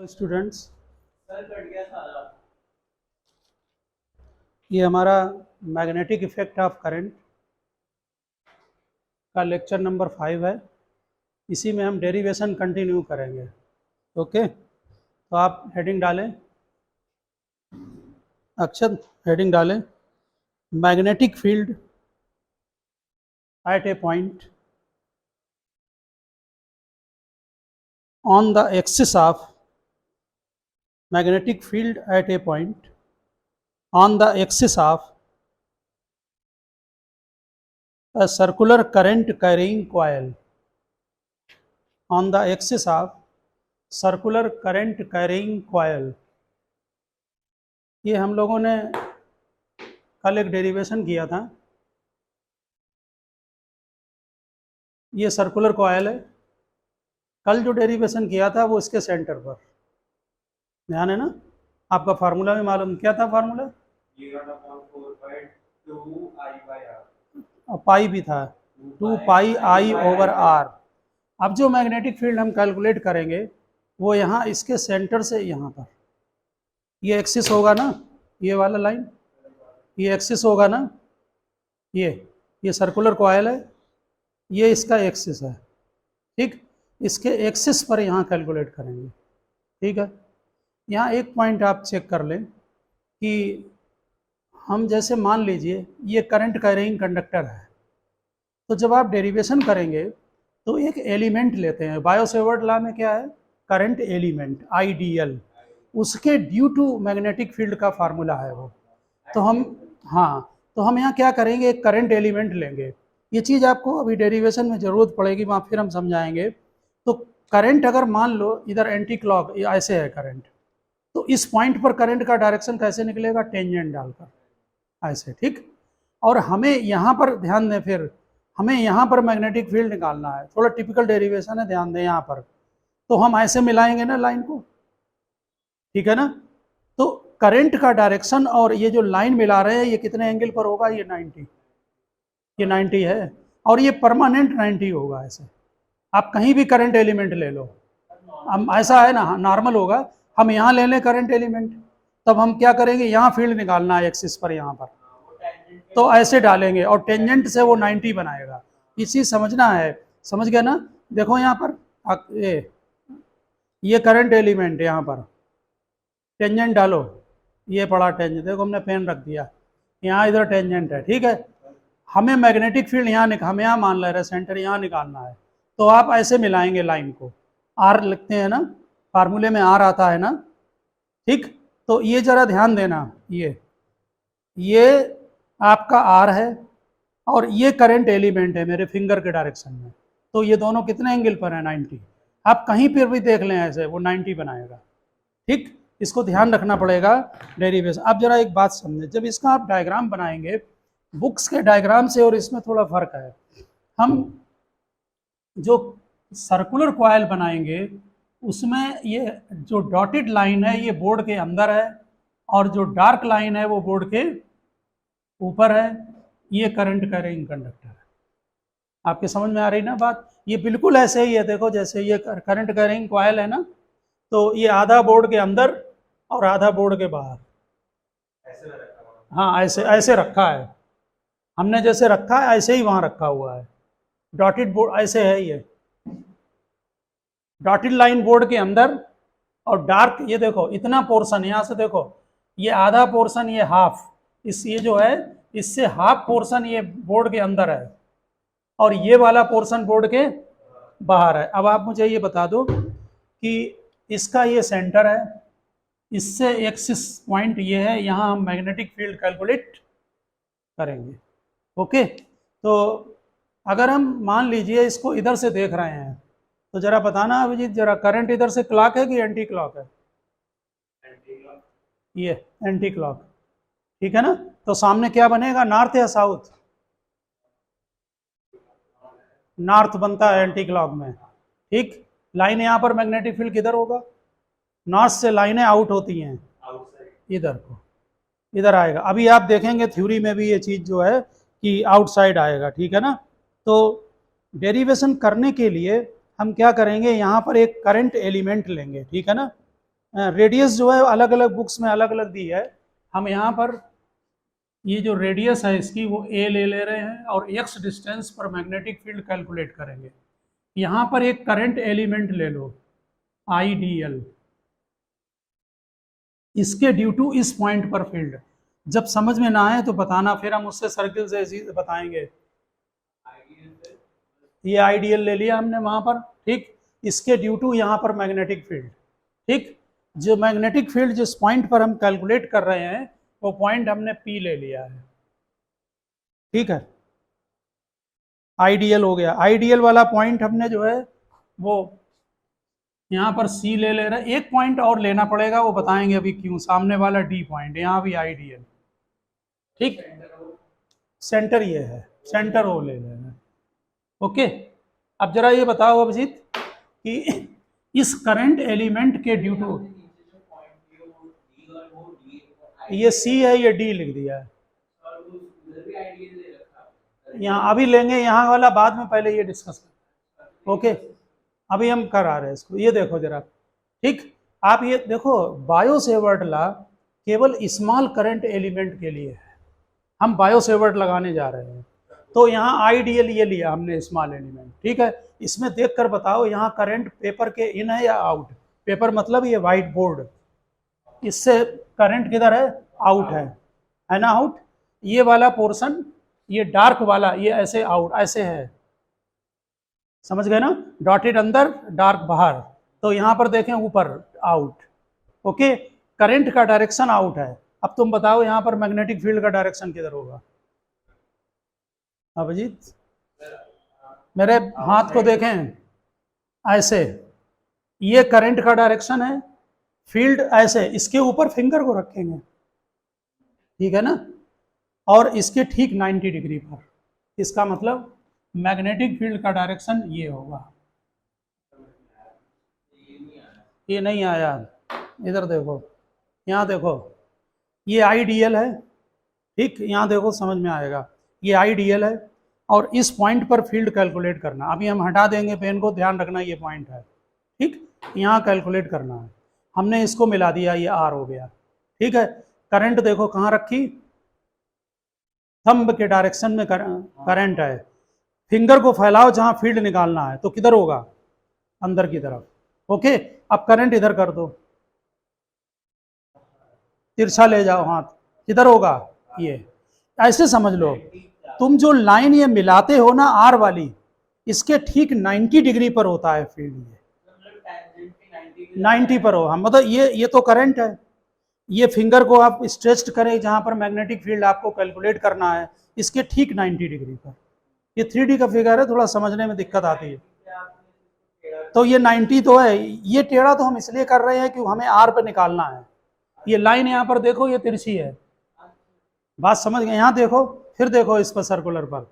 Students, ये हमारा magnetic effect of current का लेक्चर नंबर 5 है। इसी में हम डेरिवेशन कंटिन्यू करेंगे। ओके, तो आप हेडिंग डालें, अक्षत हेडिंग डालें, magnetic field eight A point on the axis of magnetic field at a point on the axis of a circular current carrying coil on the axis of circular current carrying coil। ये हम लोगों ने कल एक derivation किया था। ये circular coil है। कल जो डेरिवेशन किया था वो इसके सेंटर पर, ध्यान है ना? आपका फार्मूला भी मालूम, क्या था फार्मूला? पाई भी था, 2 पाई आई ओवर आर। अब जो मैग्नेटिक फील्ड हम कैलकुलेट करेंगे वो यहाँ इसके सेंटर से यहाँ पर, ये एक्सिस होगा ना, ये वाला लाइन, ये एक्सिस होगा ना, ये सर्कुलर कॉयल है, ये इसका एक्सिस है, ठीक। इसके एक्सिस पर यहाँ कैलकुलेट करेंगे, ठीक है। यहाँ एक पॉइंट आप चेक कर लें कि हम जैसे मान लीजिए ये करंट कैरिंग कंडक्टर है, तो जब आप डेरिवेशन करेंगे तो एक एलिमेंट लेते हैं। बायो-सेवर्ट लॉ में क्या है? करंट एलिमेंट, आईडीएल, उसके ड्यू टू मैग्नेटिक फील्ड का फार्मूला है वो। तो हम यहाँ क्या करेंगे, एक करंट एलिमेंट लेंगे। ये चीज़ आपको अभी डेरिवेशन में ज़रूरत पड़ेगी, वहाँ फिर हम समझाएंगे। तो करंट अगर मान लो इधर एंटी क्लॉक ऐसे है करंट, तो इस पॉइंट पर करंट का डायरेक्शन कैसे निकलेगा? टेंजेंट डालकर, ऐसे, ठीक। और हमें यहाँ पर ध्यान दें, फिर हमें यहाँ पर मैग्नेटिक फील्ड निकालना है। थोड़ा टिपिकल डेरिवेशन है, ध्यान दें यहाँ पर। तो हम ऐसे मिलाएंगे ना लाइन को, ठीक है ना। तो करंट का डायरेक्शन और ये जो लाइन मिला रहे हैं ये कितने एंगल पर होगा? ये 90 है, और ये परमानेंट 90 होगा। ऐसे आप कहीं भी करंट एलिमेंट ले लो, हम ऐसा है ना, नॉर्मल होगा। हम यहाँ ले लें करंट एलिमेंट, तब हम क्या करेंगे, यहाँ फील्ड निकालना है एक्सिस पर, यहाँ पर, तो ऐसे डालेंगे और टेंजेंट से वो 90 बनाएगा। इसी समझना है, समझ गया ना? देखो यहाँ पर ये करंट एलिमेंट, यहाँ पर टेंजेंट डालो, ये पड़ा टेंजेंट, देखो हमने पेन रख दिया, यहाँ इधर टेंजेंट है, ठीक है। हमें मैग्नेटिक फील्ड यहाँ हम यहाँ मान ले रहे सेंटर यहाँ निकालना है, तो आप ऐसे मिलाएंगे लाइन को, आर लिखते हैं ना, फार्मूले में आर आता है ना, ठीक। तो ये जरा ध्यान देना, ये आपका आर है और ये करंट एलिमेंट है मेरे फिंगर के डायरेक्शन में, तो ये दोनों कितने एंगल पर है? 90। आप कहीं पर भी देख लें ऐसे, वो 90 बनाएगा, ठीक। इसको ध्यान रखना पड़ेगा डेरिवेशन। अब जरा एक बात समझें, जब इसका आप डायग्राम बनाएंगे, बुक्स के डायग्राम से और इसमें थोड़ा फर्क है। हम जो सर्कुलर कॉयल बनाएंगे उसमें ये जो डॉटेड लाइन है ये बोर्ड के अंदर है, और जो डार्क लाइन है वो बोर्ड के ऊपर है। ये करंट कैरिंग कंडक्टर है। आपके समझ में आ रही ना बात? ये बिल्कुल ऐसे ही है, देखो जैसे ये करंट कैरिंग कॉयल है ना, तो ये आधा बोर्ड के अंदर और आधा बोर्ड के बाहर, हाँ ऐसे रखा है। हमने जैसे रखा है ऐसे ही वहाँ रखा हुआ है। डॉटेड बोर्ड ऐसे है, ये डॉटेड लाइन बोर्ड के अंदर, और डार्क, ये देखो इतना पोर्शन, यहाँ से देखो ये आधा पोर्शन, ये हाफ, ये जो है इससे हाफ पोर्शन ये बोर्ड के अंदर है, और ये वाला पोर्शन बोर्ड के बाहर है। अब आप मुझे ये बता दो कि इसका ये सेंटर है, इससे एक्सिस पॉइंट ये है, यहाँ हम मैग्नेटिक फील्ड कैलकुलेट करेंगे। ओके, तो अगर हम मान लीजिए इसको इधर से देख रहे हैं, तो जरा बताना अभिजीत, जरा करंट इधर से क्लॉक है कि एंटी क्लॉक है? ये एंटी क्लॉक, ठीक है ना। तो सामने क्या बनेगा, नॉर्थ या साउथ? नॉर्थ बनता है एंटी क्लॉक में, ठीक। लाइन यहाँ पर मैग्नेटिक फील्ड किधर होगा? नॉर्थ से लाइनें आउट होती हैं इधर को, इधर आएगा। अभी आप देखेंगे थ्योरी में भी ये चीज़ जो है कि आउटसाइड आएगा, ठीक है ना। तो डेरिवेशन करने के लिए हम क्या करेंगे, यहाँ पर एक करंट एलिमेंट लेंगे, ठीक है ना। रेडियस जो है अलग अलग बुक्स में अलग अलग दी है। हम यहाँ पर ये जो रेडियस है इसकी वो ए ले रहे हैं और एक्स डिस्टेंस पर मैग्नेटिक फील्ड कैलकुलेट करेंगे। यहाँ पर एक करंट एलिमेंट ले लो आईडीएल, इसके ड्यू टू इस पॉइंट पर फील्ड। जब समझ में ना आए तो बताना, फिर हम उससे सर्किल से बताएंगे। ये आईडीएल ले लिया हमने वहां पर, ठीक। इसके ड्यू टू यहाँ पर मैग्नेटिक फील्ड, ठीक। जो मैग्नेटिक फील्ड जिस पॉइंट पर हम कैलकुलेट कर रहे हैं वो पॉइंट हमने पी ले लिया है, ठीक है। आईडीएल हो गया। आईडीएल वाला पॉइंट हमने जो है वो यहाँ पर सी ले रहे हैं। एक पॉइंट और लेना पड़ेगा, वो बताएंगे अभी क्यों। सामने वाला डी पॉइंट, यहाँ भी आईडीएल, ठीक। सेंटर ये है, सेंटर वो ले लेना, ओके। अब जरा ये बताओ अभिजीत कि इस करंट एलिमेंट के ड्यू टू, ये सी है, ये डी लिख दिया है। यहाँ अभी लेंगे, यहाँ वाला बाद में, पहले ये डिस्कस कर, ओके। अभी हम कर आ रहे हैं इसको। ये देखो जरा, ठीक। आप ये देखो, बायो सेवर्ट लॉ केवल स्मॉल करंट एलिमेंट के लिए है। हम बायो सेवर्ट लगाने जा रहे हैं, तो यहाँ आईडीएल ये लिया हमने स्मॉल एलिमेंट, ठीक है। इसमें देखकर बताओ यहाँ करंट पेपर के इन है या आउट। पेपर मतलब ये व्हाइट बोर्ड, इससे करंट किधर है, आउट है ना, आउट। ये वाला पोर्शन, ये डार्क वाला, ये ऐसे आउट, ऐसे है, समझ गए ना। डॉटेड अंदर, डार्क बाहर। तो यहाँ पर देखें ऊपर आउट, ओके। करंट का डायरेक्शन आउट है। अब तुम बताओ यहाँ पर मैग्नेटिक फील्ड का डायरेक्शन किधर होगा अभिजीत? मेरे हाथ को देखें, ऐसे, ये करंट का डायरेक्शन है, फील्ड ऐसे, इसके ऊपर फिंगर को रखेंगे, ठीक है ना, और इसके ठीक 90 डिग्री पर। इसका मतलब मैग्नेटिक फील्ड का डायरेक्शन ये होगा। ये नहीं आया, इधर देखो, यहाँ देखो, ये आईडीएल है, ठीक। यहाँ देखो, समझ में आएगा, ये आईडीएल है और इस पॉइंट पर फील्ड कैलकुलेट करना। अभी हम हटा देंगे पेन को, ध्यान रखना ये पॉइंट है, ठीक। यहाँ कैलकुलेट करना है। हमने इसको मिला दिया, ये आर हो गया, ठीक है। करंट देखो कहाँ रखी, थंब के डायरेक्शन में करंट है। फिंगर को फैलाओ जहां फील्ड निकालना है, तो किधर होगा, अंदर की तरफ, ओके। अब करंट इधर कर दो, तिरछा ले जाओ हाथ, किधर होगा, ये ऐसे समझ लो। तुम जो लाइन ये मिलाते हो ना आर वाली, इसके ठीक 90 डिग्री पर होता है फील्ड, ये 90 पर हो। हम मतलब ये तो करंट है, ये फिंगर को आप स्ट्रेच्ड करें जहां पर मैग्नेटिक फील्ड आपको कैलकुलेट करना है, इसके ठीक 90 डिग्री पर। ये 3D का फिगर है, थोड़ा समझने में दिक्कत आती है। तो ये 90 तो है, ये टेढ़ा तो हम इसलिए कर रहे हैं कि हमें आर पे निकालना है। ये लाइन यहाँ पर देखो, ये तिरछी है, बात समझ गए। यहाँ देखो, फिर देखो इस पर सर्कुलर पर,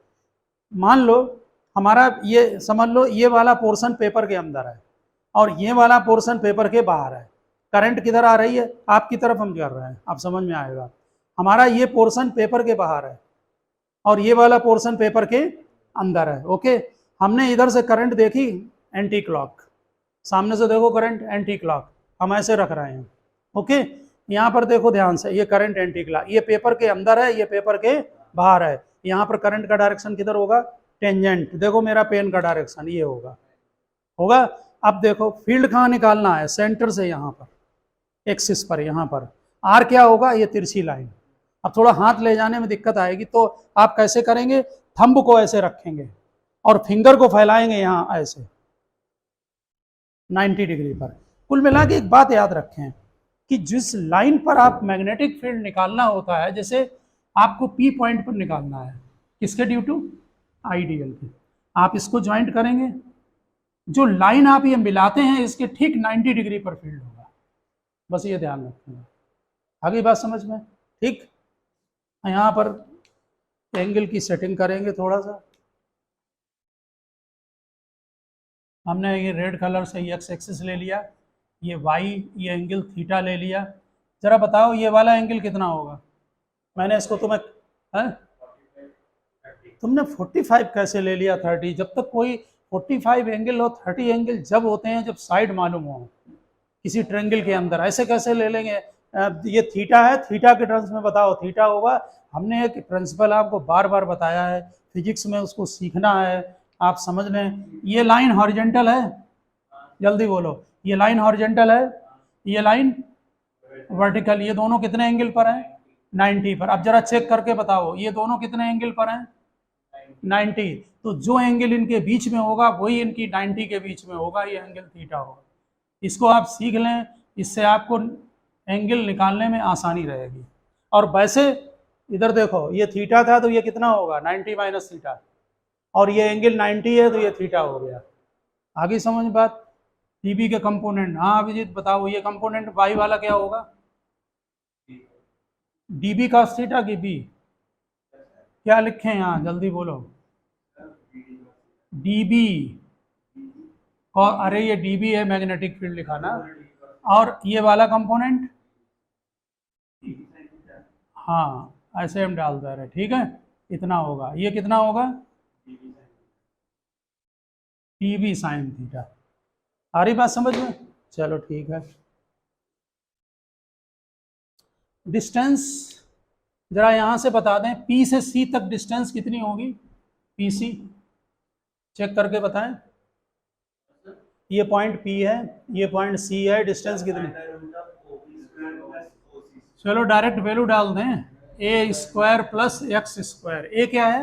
मान लो हमारा ये, समझ लो ये वाला पोर्शन पेपर के अंदर है और ये वाला पोर्शन पेपर के बाहर है। करंट किधर आ रही है, आपकी तरफ हम कर रहे हैं, आप समझ में आएगा। हमारा ये पोर्शन पेपर के बाहर है और ये वाला पोर्शन पेपर के अंदर है, ओके। हमने इधर से करंट देखी एंटी क्लॉक, सामने से देखो करंट एंटी क्लॉक, हम ऐसे रख रहे हैं, ओके। यहाँ पर देखो ध्यान से, ये करंट एंटी क्लॉक, ये पेपर के अंदर है, ये पेपर के बाहर है। यहाँ पर करंट का डायरेक्शन किधर होगा, टेंजेंट। देखो मेरा पेन का डायरेक्शन ये होगा, होगा। अब देखो फील्ड कहाँ निकालना है, सेंटर से यहाँ पर, एक्सिस पर, यहाँ पर आर क्या होगा, ये तिरछी लाइन। अब थोड़ा हाथ ले जाने में दिक्कत आएगी, तो आप कैसे करेंगे, थंब को ऐसे रखेंगे और फिंगर को फैलाएंगे यहाँ ऐसे 90 डिग्री पर। कुल मिला के एक बात याद रखें कि जिस लाइन पर आप मैग्नेटिक फील्ड निकालना होता है, जैसे आपको पी पॉइंट पर निकालना है, किसके ड्यू टू, आईडीएल के, आप इसको ज्वाइंट करेंगे, जो लाइन आप ये मिलाते हैं इसके ठीक 90 डिग्री पर फील्ड होगा। बस ये ध्यान रखना, आगे बात समझ में, ठीक। यहाँ पर एंगल की सेटिंग करेंगे थोड़ा सा। हमने ये रेड कलर से एक्स एक्सिस ले लिया, ये वाई, ये एंगल थीटा ले लिया। जरा बताओ ये वाला एंगल कितना होगा, मैंने इसको तुम्हें है? तुमने 45 कैसे ले लिया 30? जब तक कोई 45 एंगल हो, 30 एंगल जब होते हैं जब साइड मालूम हो। किसी ट्रायंगल के अंदर, ऐसे कैसे ले लेंगे? ये थीटा है, थीटा के टर्म्स में बताओ थीटा होगा। हमने एक प्रिंसिपल आपको बार बार बताया है फिजिक्स में, उसको सीखना है, आप समझ लें। ये लाइन हॉरिजेंटल है, जल्दी बोलो, ये लाइन हॉरिजेंटल है, ये लाइन वर्टिकल, ये दोनों कितने एंगल पर हैं? 90 पर। अब जरा चेक करके बताओ ये दोनों कितने एंगल पर हैं? 90। तो जो एंगल इनके बीच में होगा वही इनकी 90 के बीच में होगा, ये एंगल थीटा होगा। इसको आप सीख लें, इससे आपको एंगल निकालने में आसानी रहेगी। और वैसे इधर देखो, ये थीटा था तो ये कितना होगा? 90 माइनस थीटा, और ये एंगल 90 है तो ये थीटा हो गया। आगे समझ बात? डीबी के कंपोनेंट, हाँ अभिजीत बताओ, ये कंपोनेंट वाई वाला क्या होगा? डीबी कॉस थीटा की बी, क्या लिखे हैं यहाँ, जल्दी बोलो। डीबी, अरे ये डीबी है, मैग्नेटिक फील्ड लिखा ना। और ये वाला कंपोनेंट, हाँ ऐसे हम डाल दे रहे, ठीक है, इतना होगा। ये कितना होगा? DB sine theta. आ रही बात समझ में? चलो ठीक है। डिस्टेंस जरा यहां से बता दें, पी से सी तक डिस्टेंस कितनी होगी? पी सी चेक करके बताएं। ये पॉइंट पी है, ये पॉइंट सी है, डिस्टेंस कितनी? चलो डायरेक्ट वैल्यू डाल दें, ए स्क्वायर प्लस एक्स स्क्वायर। ए क्या है?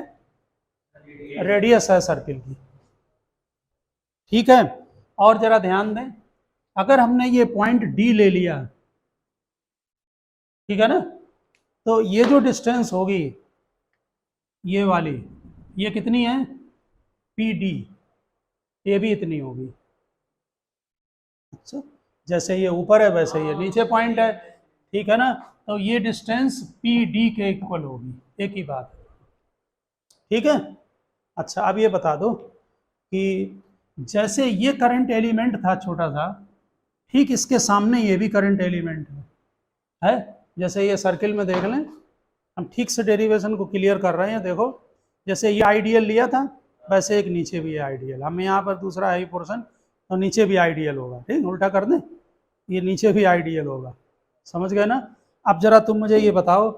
रेडियस है सर्किल की, ठीक है। और जरा ध्यान दें, अगर हमने ये पॉइंट डी ले लिया, ठीक है ना, तो ये जो डिस्टेंस होगी ये वाली, ये कितनी है? पी डी, ये भी इतनी होगी। अच्छा, जैसे ये ऊपर है वैसे ये नीचे पॉइंट है, ठीक है ना, तो ये डिस्टेंस पी डी के इक्वल होगी, एक ही बात है, ठीक है। अच्छा अब ये बता दो कि जैसे ये करंट एलिमेंट था छोटा सा, ठीक इसके सामने ये भी करंट एलिमेंट है? जैसे ये सर्किल में देख लें, हम ठीक से डेरिवेशन को क्लियर कर रहे हैं। देखो जैसे ये आइडियल लिया था, वैसे एक नीचे भी है आइडियल। हम यहाँ पर दूसरा आई पोर्शन, तो नीचे भी आइडियल होगा, ठीक, उल्टा कर दें, ये नीचे भी आइडियल होगा, समझ गए ना। अब जरा तुम मुझे ये बताओ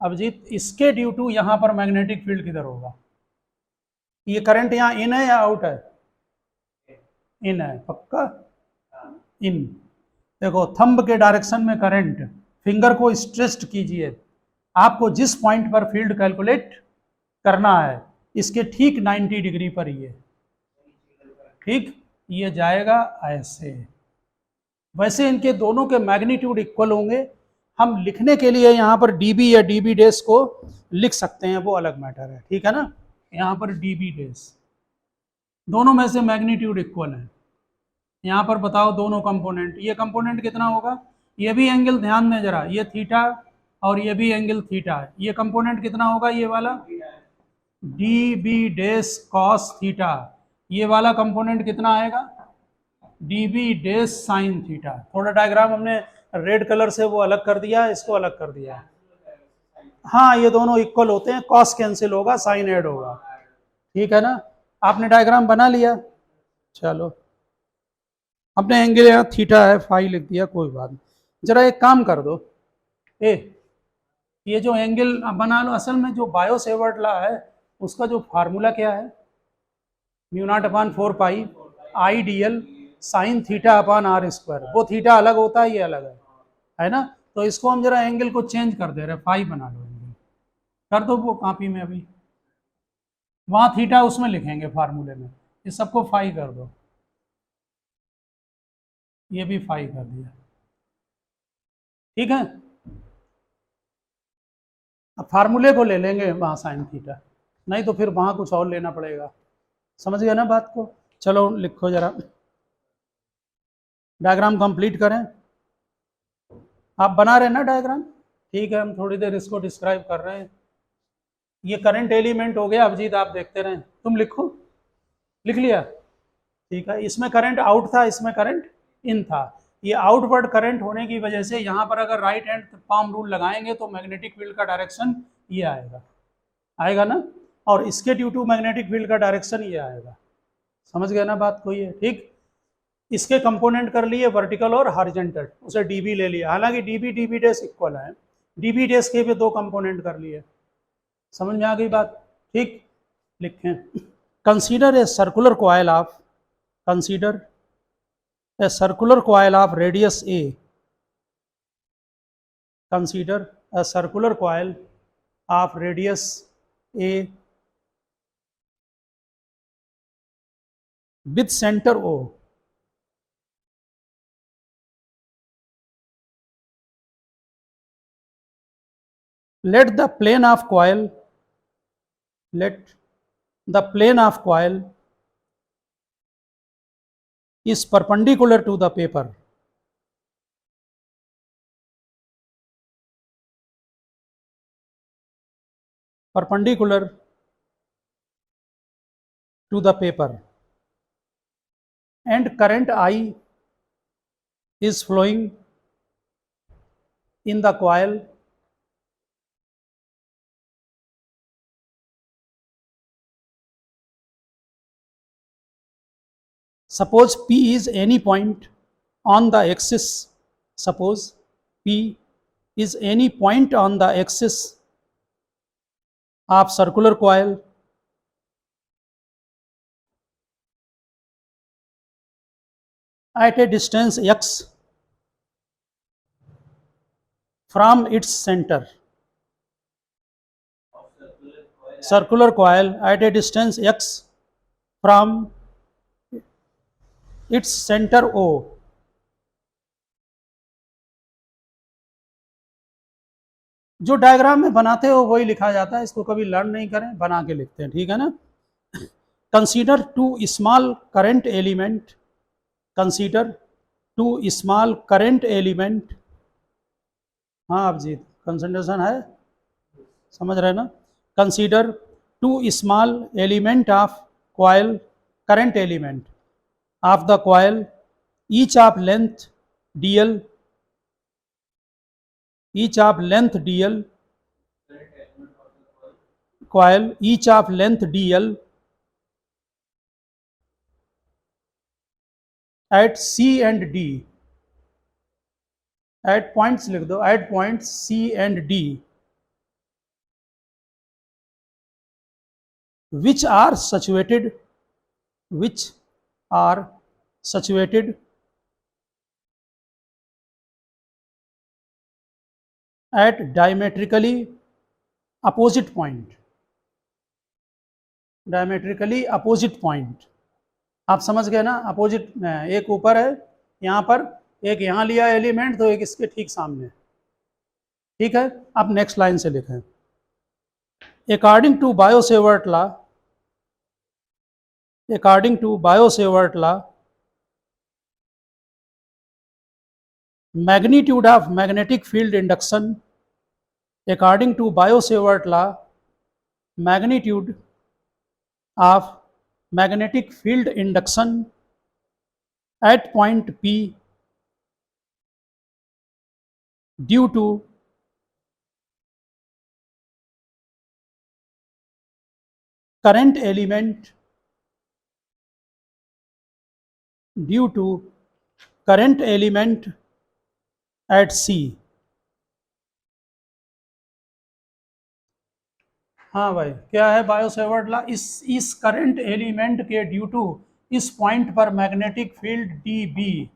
अभिजीत, इसके ड्यू टू यहाँ पर मैग्नेटिक फील्ड किधर होगा? ये करंट यहाँ इन है या आउट है? इन है, पक्का इन। देखो थंब के डायरेक्शन में करंट, फिंगर को स्ट्रेस्ड कीजिए, आपको जिस पॉइंट पर फील्ड कैलकुलेट करना है इसके ठीक 90 डिग्री पर ये, ठीक, ये जाएगा ऐसे। वैसे इनके दोनों के मैग्नीट्यूड इक्वल होंगे। हम लिखने के लिए यहाँ पर डीबी या डीबी डेस को लिख सकते हैं, वो अलग मैटर है, ठीक है ना। यहाँ पर डीबी डेस, दोनों में से मैग्नीट्यूड इक्वल है। यहाँ पर बताओ दोनों कंपोनेंट, ये कंपोनेंट कितना होगा? ये भी एंगल ध्यान दें जरा, ये थीटा और ये भी एंगल थीटा है। ये कंपोनेंट कितना होगा? ये वाला डी बी डेस कॉस थीटा। ये वाला कंपोनेंट कितना आएगा? डी बी डेस साइन थीटा। थोड़ा डायग्राम हमने रेड कलर से वो अलग कर दिया है, इसको अलग कर दिया है। हाँ ये दोनों इक्वल होते हैं, कॉस कैंसिल होगा, साइन ऐड होगा, ठीक है ना। आपने डायग्राम बना लिया, चलो अपने एंगल यहाँ थीटा है, फाई लिख दिया, कोई बात नहीं। जरा एक काम कर दो, ये जो एंगल बना लो, असल में जो बायो सेवर्ट लॉ है उसका जो फार्मूला क्या है? Mu naught upon 4 pi I D L sine theta upon R square. वो थीटा अलग होता है, ये अलग है ना। तो इसको हम जरा एंगल को चेंज कर दे रहे, फाई बना लो एंगल, कर दो वो कॉपी में, अभी वहाँ थीटा उसमें लिखेंगे फार्मूले में, ये सबको फाई कर दो, ये भी फाई कर दिया, ठीक है। अब फार्मूले को ले लेंगे वहाँ साइन थीटा, नहीं तो फिर वहाँ कुछ और लेना पड़ेगा, समझ गए ना बात को। चलो लिखो जरा, डायग्राम कंप्लीट करें। आप बना रहे हैं ना डायग्राम? ठीक है, हम थोड़ी देर इसको डिस्क्राइब कर रहे हैं। ये करंट एलिमेंट हो गया, अभिजीत आप देखते रहें, तुम लिखो, लिख लिया, ठीक है। इसमें करंट आउट था, इसमें करंट इन था। ये आउटवर्ड करंट होने की वजह से यहाँ पर अगर राइट हैंड पाम रूल लगाएंगे तो मैग्नेटिक फील्ड का डायरेक्शन ये आएगा, आएगा ना, और इसके ड्यू टू मैग्नेटिक फील्ड का डायरेक्शन ये आएगा, समझ गए ना बात को ये, ठीक। इसके कंपोनेंट कर लिए वर्टिकल और हॉरिजॉन्टल, उसे डीबी ले लिया, हालांकि डीबी डीबी डैश इक्वल है, डीबी डैश के भी दो कंपोनेंट कर लिए। समझ में आ गई बात? ठीक, लिखें। Consider a circular coil of, consider a circular coil of radius A, consider a circular coil of radius a with center O. Let the plane of coil is perpendicular to the paper. Perpendicular to the paper, and current I is flowing in the coil suppose P is any point on the axis, suppose P is any point on the axis of circular coil at a distance x from its center. Circular coil at a distance x from its center O. जो diagram में बनाते हो वही लिखा जाता है, इसको कभी लर्न नहीं करें, बना के लिखते हैं, ठीक है ना। Consider two small current element, consider two small current element, हाँ अब जी कंसंट्रेशन है, समझ रहे ना। Consider two small element of coil, current element of the coil, each of length dl, each of length dl, coil each of length dl at C and D, at points लिख दो, at points C and D, which are situated at diametrically opposite point, diametrically opposite point, आप समझ गए ना, opposite, एक ऊपर है यहाँ पर, एक यहाँ लिया एलिमेंट, तो एक इसके ठीक सामने, ठीक है। अब नेक्स्ट लाइन से लिखें, according to Biot Savart law, according to Biot Savart law, magnitude of magnetic field induction, according to Biot-Savart law, magnitude of magnetic field induction at point P due to current element, due to current element at C। हाँ भाई, क्या है Biot Savart law, इस current element के due to इस point पर magnetic field D B,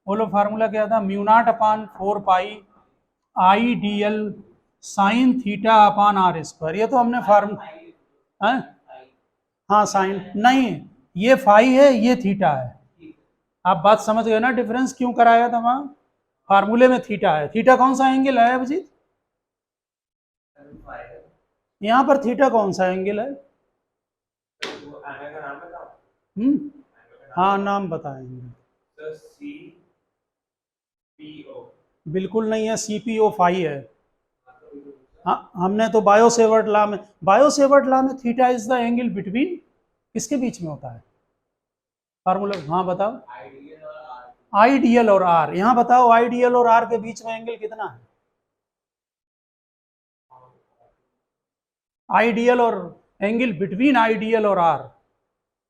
बोलो formula क्या था, mu naught upon 4 pi I D L sine theta upon R square, ये तो हमने फार्मूला, हाँ साइन नहीं, ये फाई है, ये थीटा है, आप बात समझ गए ना, डिफरेंस क्यों कराया था वहां, फार्मूले में थीटा है, थीटा कौन सा एंगल है अभिजीत, यहाँ पर थीटा कौन सा एंगल है, हाँ नाम बताएंगे, बिल्कुल नहीं है, सीपीओ फाई है, हाँ हमने तो बायो-सेवर्ट लॉ में, बायो-सेवर्ट लॉ में theta is the angle between, किसके बीच में होता है फार्मूला, हाँ बताओ, आईडीएल और आर, यहाँ बताओ आईडीएल और आर के बीच में एंगल कितना है, आईडीएल और एंगल बिटवीन आईडीएल और आर,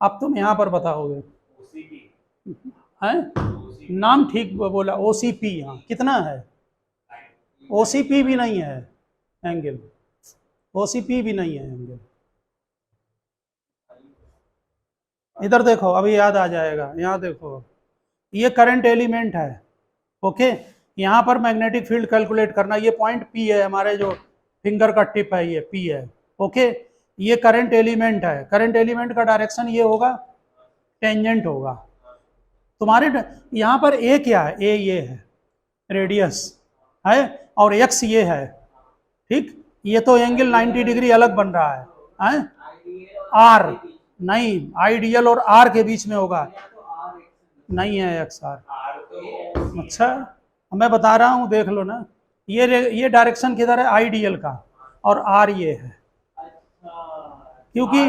अब तुम यहाँ पर बताओगे, है नाम ठीक बोला, ओसीपी। हाँ कितना है, ओसीपी भी नहीं है एंगल, ओसीपी भी नहीं है एंगल। इधर देखो अभी याद आ जाएगा, यहाँ देखो ये करंट एलिमेंट है, ओके। यहाँ पर मैग्नेटिक फील्ड कैलकुलेट करना, ये पॉइंट पी है, हमारे जो फिंगर का टिप है ये पी है, ओके। ये करंट एलिमेंट है, करंट एलिमेंट का डायरेक्शन ये होगा, टेंजेंट होगा। तुम्हारे यहाँ पर ए क्या है, ए ये है रेडियस है, और एक्स ये है, ठीक। ये तो एंगल 90 डिग्री अलग बन रहा है, आर नहीं, आइडियल और आर के बीच में होगा, नहीं है एक्स आर। अच्छा मैं बता रहा हूँ देख लो ना, ये डायरेक्शन किधर है, आइडियल का, और आर ये है, क्योंकि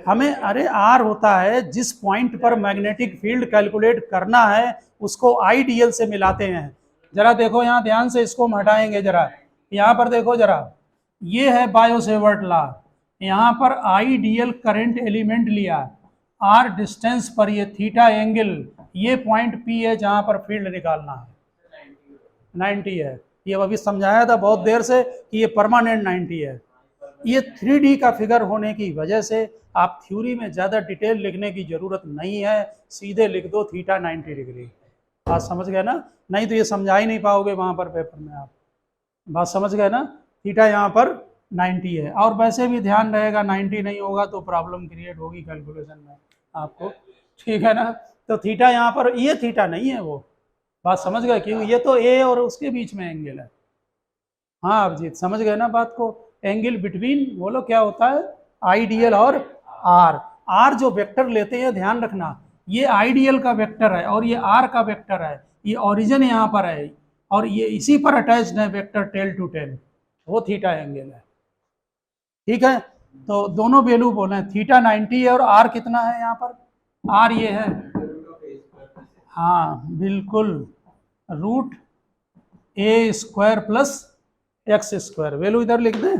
हमें, अरे आर होता है जिस पॉइंट पर मैग्नेटिक फील्ड कैलकुलेट करना है उसको आइडियल से मिलाते हैं। जरा देखो यहाँ ध्यान से, इसको हम हटाएंगे जरा, यहाँ पर देखो जरा, ये है बायो-सेवर्ट लॉ, यहाँ पर आइडियल करंट एलिमेंट लिया, आर डिस्टेंस पर ये थीटा एंगल, ये पॉइंट पी है जहाँ पर फील्ड निकालना है, 90 है। ये अभी समझाया था बहुत देर से कि ये परमानेंट 90 है। ये 3D का फिगर होने की वजह से आप थ्योरी में ज़्यादा डिटेल लिखने की ज़रूरत नहीं है, सीधे लिख दो थीटा 90 डिग्री, बात समझ गए ना, नहीं तो ये समझा ही नहीं पाओगे वहाँ पर पेपर में आप, बात समझ गए ना। थीटा यहाँ पर 90 है, और वैसे भी ध्यान रहेगा 90 नहीं होगा तो प्रॉब्लम क्रिएट होगी कैलकुलेशन में आपको, ठीक है ना। तो थीटा यहाँ पर, ये थीटा नहीं है वो, बात समझ गए, क्योंकि ये तो ए और उसके बीच में एंगल है। हाँ अभिजीत समझ गए ना बात को, एंगल बिटवीन बोलो क्या होता है, आइडियल और आर। आर जो वेक्टर लेते हैं ध्यान रखना, ये आइडियल का वेक्टर है और ये आर का वेक्टर है, ये ओरिजिन यहाँ पर है और ये इसी पर अटैच्ड है वेक्टर टेल टू टेल, वो थीटा एंगल है, ठीक है। तो दोनों वैल्यू बोले, थीटा 90 है और आर कितना है यहाँ पर, आर ये है, हाँ बिल्कुल, root a square plus x square. Value इधर लिख दें,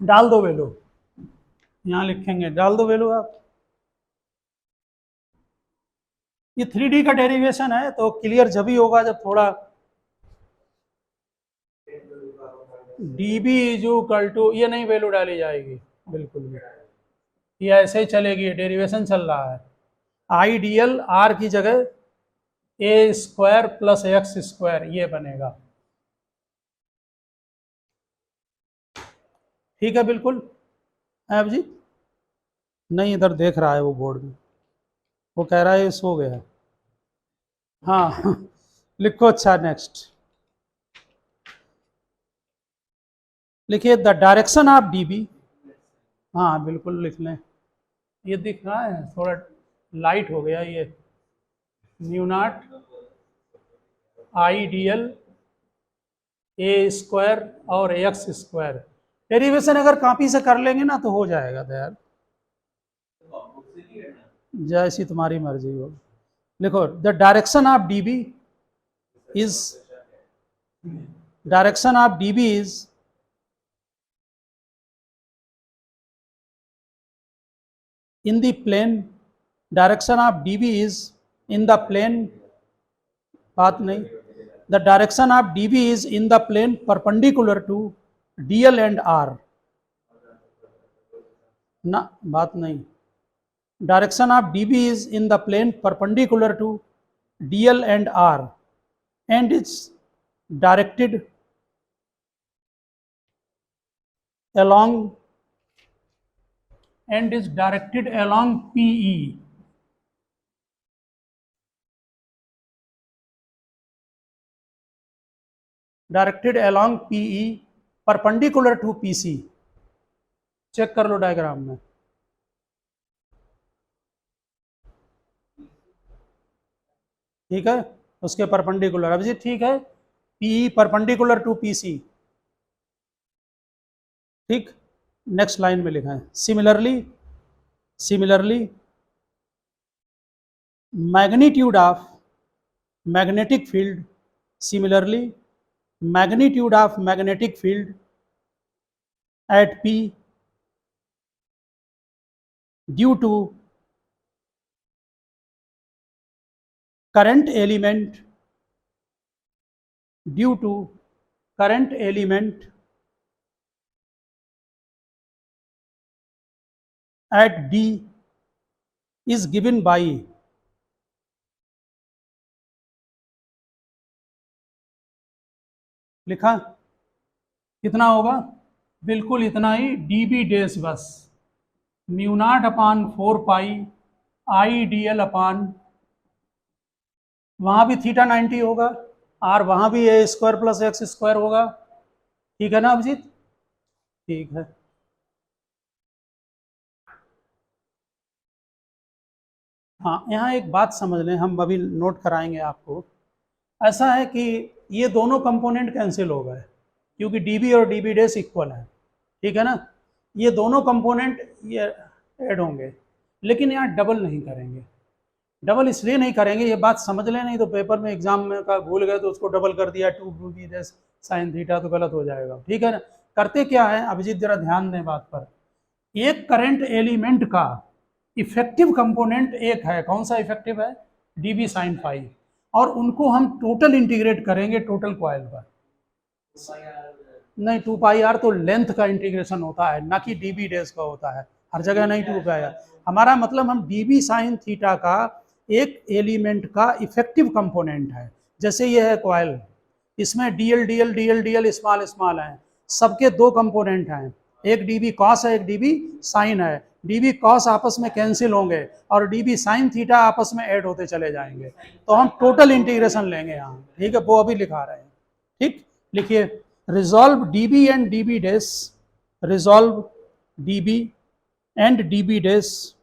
डाल दो वैल्यू, यहाँ लिखेंगे, डाल दो वैल्यू आप। ये 3D का डेरिवेशन है तो क्लियर जब ही होगा जब थोड़ा dB इक्वल टू, ये नहीं वैल्यू डाली जाएगी बिल्कुल भी, ये ऐसे ही चलेगी, डेरिवेशन चल रहा है। आइडियल आर की जगह ए स्क्वायर प्लस एक्स स्क्वायर ये बनेगा, ठीक है बिल्कुल। ऐप जी नहीं, इधर देख रहा है वो बोर्ड में, वो कह रहा है सो गया। हाँ लिखो, अच्छा नेक्स्ट लिखिए, द डायरेक्शन ऑफ डीबी, हाँ बिल्कुल लिख लें, ये दिख रहा है थोड़ा लाइट हो गया ये, म्यू नॉट आइडियल ए स्क्वायर और एक्स स्क्वायर। डेरिवेशन अगर कॉपी से कर लेंगे ना तो हो जाएगा तैयार, जैसी तुम्हारी मर्जी हो। लिखो, the direction of dB is, direction of dB is in the plane, direction of dB is in the plane, बात नहीं, the direction of dB is in the plane perpendicular to dl and r, ना बात नहीं, direction of dB is in the plane perpendicular to dl and r and is directed along PE, directed along PE perpendicular to PC। Check कर लो diagram में, ठीक है, उसके perpendicular. अब जी ठीक है, PE परपेंडिकुलर टू PC, ठीक। नेक्स्ट लाइन में लिखा है, similarly magnitude of magnetic field, similarly magnitude of magnetic field at P due to current element due to current element at D is given by लिखा कितना होगा, बिल्कुल इतना ही, dB डेस बस mu naught upon 4 pi I D L upon, वहां भी theta 90 होगा और वहां भी a square plus x square होगा। ठीक है ना अभिजीत? ठीक है। हाँ, यहाँ एक बात समझ लें, हम अभी नोट कराएंगे आपको। ऐसा है कि ये दोनों कंपोनेंट कैंसिल हो गए क्योंकि डीबी और डीबी डेस इक्वल है। ठीक है ना? ये दोनों कंपोनेंट ये ऐड होंगे, लेकिन यहाँ डबल नहीं करेंगे। डबल इसलिए नहीं करेंगे, ये बात समझ लें, नहीं तो पेपर में एग्जाम में का भूल गए तो उसको डबल कर दिया 2b डेस साइन थीटा, तो गलत हो जाएगा। ठीक है ना? करते क्या है अभिजीत, जरा ध्यान दें बात पर। एक करंट एलिमेंट का इफेक्टिव कंपोनेंट एक है, कौन सा इफेक्टिव है? डीबी साइन फाई, और उनको हम टोटल इंटीग्रेट करेंगे टोटल कॉइल पर। नहीं, 2 पाई आर तो लेंथ का इंटीग्रेशन होता है, ना कि डीबी डेज का होता है, हर जगह नहीं 2 पाई आर। हमारा मतलब हम डीबी साइन थीटा का एक एलिमेंट का इफेक्टिव कंपोनेंट है। जैसे ये है कॉइल, इसमें DL DL DL DL small small है, सबके दो कंपोनेंट हैं, एक डीबी कॉस है, एक डीबी साइन है। डीबी कॉस आपस में कैंसिल होंगे और डीबी साइन थीटा आपस में ऐड होते चले जाएंगे, तो हम टोटल इंटीग्रेशन लेंगे यहाँ। ठीक है, वो अभी लिखा रहे हैं। ठीक, लिखिए, resolve DB and DB dash, resolve DB and DB dash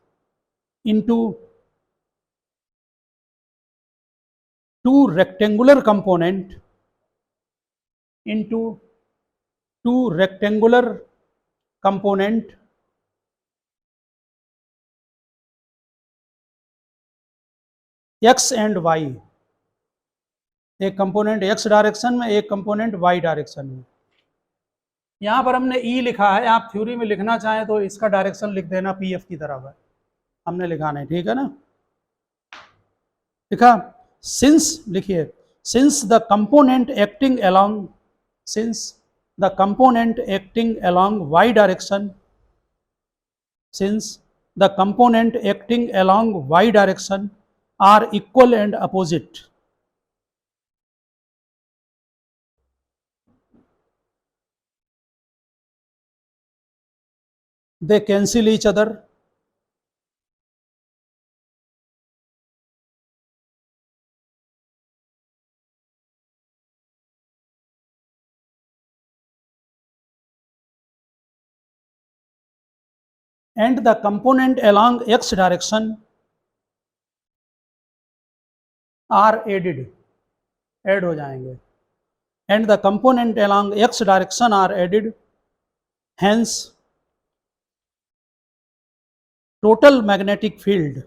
into two rectangular component into two rectangular component x and y, एक कंपोनेंट x डायरेक्शन में, एक कंपोनेंट y डायरेक्शन में। यहाँ पर हमने E लिखा है, आप थ्योरी में लिखना चाहें तो इसका डायरेक्शन लिख देना PF की तरफ है, हमने लिखा नहीं। ठीक है ना? लिखा, since लिखिए, since the component acting along y direction, since the component acting along y direction are equal and opposite, they cancel each other and the component along x direction are added, add हो जाएंगे, and the component along x direction are added, hence total magnetic field,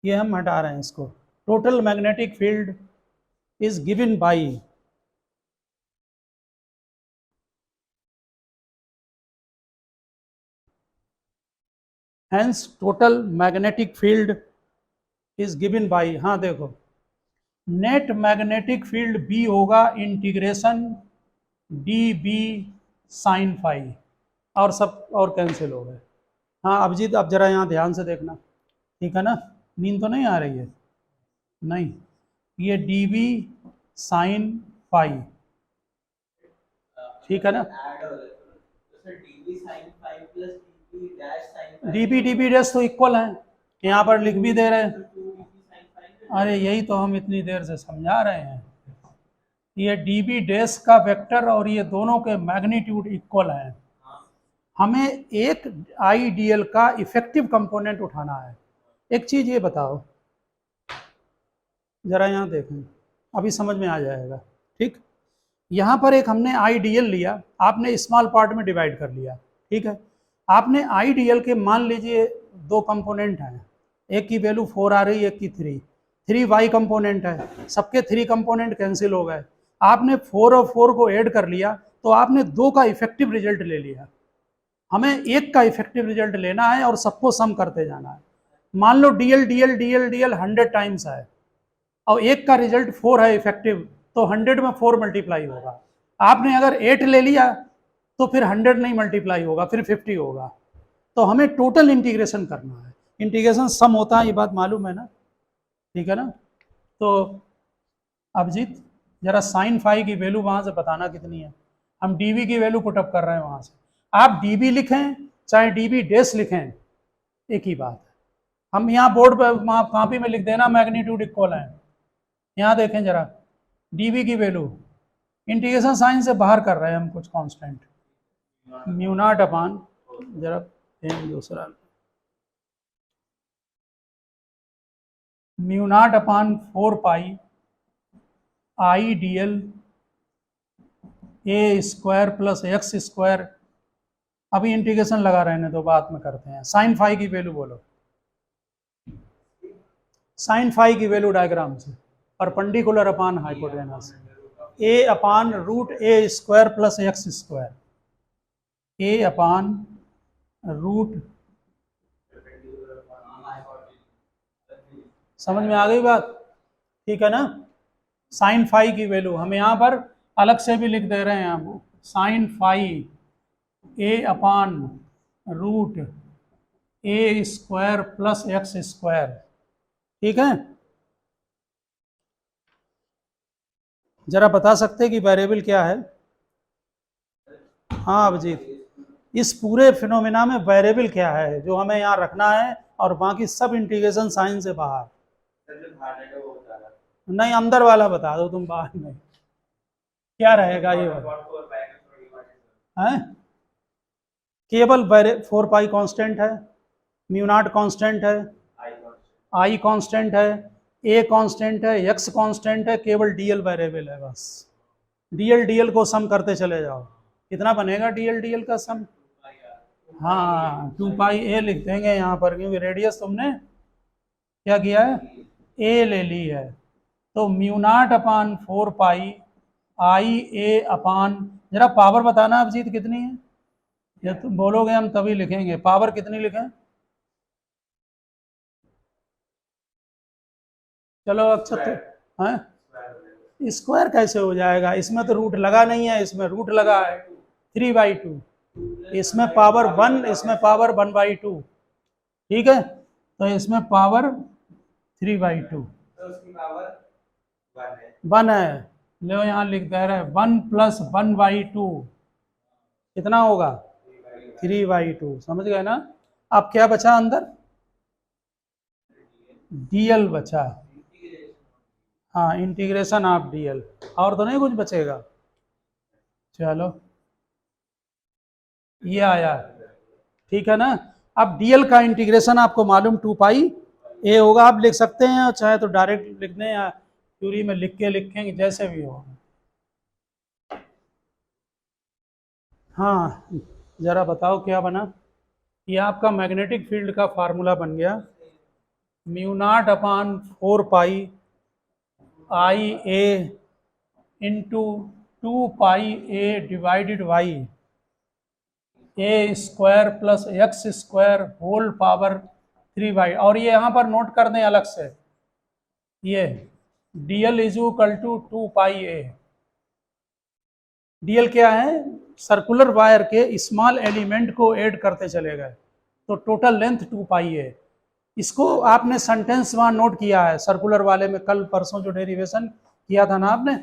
ये हम हटा रहे हैं इसको, total magnetic field is given by hence total magnetic field is given by, हाँ देखो, नेट मैग्नेटिक फील्ड B होगा इंटीग्रेशन dB साइन फाई, और सब और कैंसिल हो गए। हाँ अभिजीत, अब जरा यहाँ ध्यान से देखना। ठीक है ना? नींद तो नहीं आ रही है? नहीं, ये dB साइन फाई, ठीक है ना? डीबी डीबी डैश तो इक्वल है, यहाँ पर लिख भी दे रहे हैं। अरे यही तो हम इतनी देर से समझा रहे हैं, ये डीबी डैश का वेक्टर और ये दोनों के मैग्नीट्यूड इक्वल है। हमें एक आईडीएल का इफेक्टिव कंपोनेंट उठाना है। एक चीज ये बताओ, जरा यहाँ देखें, अभी समझ में आ जाएगा। ठीक, यहाँ पर एक हमने आईडीएल लिया, आपने स्मॉल पार्ट में डिवाइड कर लिया। ठीक है, आपने आईडीएल के मान लीजिए दो कंपोनेंट हैं, एक की वैल्यू 4 आ रही है, एक की 3 वाई कंपोनेंट है, सबके 3 कंपोनेंट कैंसिल हो गए। आपने 4 और 4 को ऐड कर लिया तो आपने 2 का इफेक्टिव रिजल्ट ले लिया। हमें एक का इफेक्टिव रिजल्ट लेना है और सबको सम करते जाना है। मान लो DL DL DL DL 100 times है और एक का रिजल्ट 4 है इफेक्टिव, तो 100 में 4 मल्टीप्लाई होगा। आपने अगर 8 ले लिया तो फिर 100 नहीं मल्टीप्लाई होगा, फिर 50 होगा। तो हमें टोटल इंटीग्रेशन करना है। इंटीग्रेशन सम होता है, ये बात मालूम है ना, ठीक है ना। तो अभिजीत जरा साइन फाई की वैल्यू वहां से बताना कितनी है। हम डीबी की वैल्यू पुटअप कर रहे हैं वहां से। आप डीबी लिखें चाहे डीबी डैश लिखें, एक ही बात है। हम यहाँ बोर्ड पर कॉपी में लिख देना मैग्नीट्यूड इक्वल है। यहाँ देखें जरा डीबी की वैल्यू, इंटीग्रेशन साइन से बाहर कर रहे हैं हम कुछ कांस्टेंट, म्यू नॉट अपान, जरा दूसरा mu naught upon 4 pi I D L A square plus x square. अभी इंटीग्रेशन लगा रहने दो, बाद में करते हैं। साइन फाई की वैल्यू बोलो, साइन फाई की वैल्यू डायग्राम से, perpendicular upon hypotenuse, A upon root a square plus x square, A upon root, समझ में आ गई बात, ठीक है ना। साइन फाई की वैल्यू हम यहाँ पर अलग से भी लिख दे रहे हैं, हम sine phi A upon root a square plus x square, ठीक है। जरा बता सकते कि वेरिएबल क्या है। हाँ अभिजीत, इस पूरे फिनोमिना में वेरिएबल क्या है जो हमें यहाँ रखना है और बाकी सब इंटीग्रेशन साइन से बाहर। नहीं, अंदर वाला बता दो तुम, बाहर में क्या रहेगा ये है। केवल 4 पाई कांस्टेंट है, म्यू नॉट कांस्टेंट है, आई कांस्टेंट है, ए कांस्टेंट है, एक्स कांस्टेंट है, केवल डीएल वेरिएबल है बस। डीएल डीएल को सम करते चले जाओ, कितना बनेगा डीएल डीएल का सम। हाँ 2 पाई ए लिख देंगे यहाँ पर, क्योंकि रेडियस तुमने क्या किया है, ए ले ली है। तो mu naught upon 4 pi I ए अपान, जरा पावर बताना अभिजीत कितनी है, ये तुम बोलोगे हम तभी लिखेंगे। पावर कितनी लिखें, चलो अच्छा तो है, स्क्वायर कैसे हो जाएगा, इसमें तो रूट लगा नहीं है, इसमें रूट लगा है 3/2, इसमें पावर 1, इसमें पावर 1/2, ठीक है। तो इसमें पावर 3/2 1 है, लो यहाँ लिख दे रहे 1 + 1/2 कितना होगा 3/2, समझ गए ना। अब क्या बचा अंदर, डीएल बचा, हाँ इंटीग्रेशन ऑफ डीएल, और तो नहीं कुछ बचेगा। चलो ये आया, ठीक है ना। अब डीएल का इंटीग्रेशन आपको मालूम 2 पाई ए होगा, आप लिख सकते हैं, चाहे तो डायरेक्ट लिख दें या थ्योरी में लिख के लिखेंगे, जैसे भी हो। हाँ जरा बताओ क्या बना, ये आपका मैग्नेटिक फील्ड का फार्मूला बन गया, mu naught upon 4 pi I a into 2 pi a divided by a square plus x square whole power 3/, और ये यहाँ पर नोट कर दें अलग से, ये DL is equal to 2 pi A. DL क्या है, सर्कुलर वायर के स्मॉल एलिमेंट को ऐड करते चले गए, तो टोटल लेंथ 2 पाई है। इसको आपने सेंटेंस वहाँ नोट किया है, सर्कुलर वाले में कल परसों जो डेरिवेशन किया था ना आपने,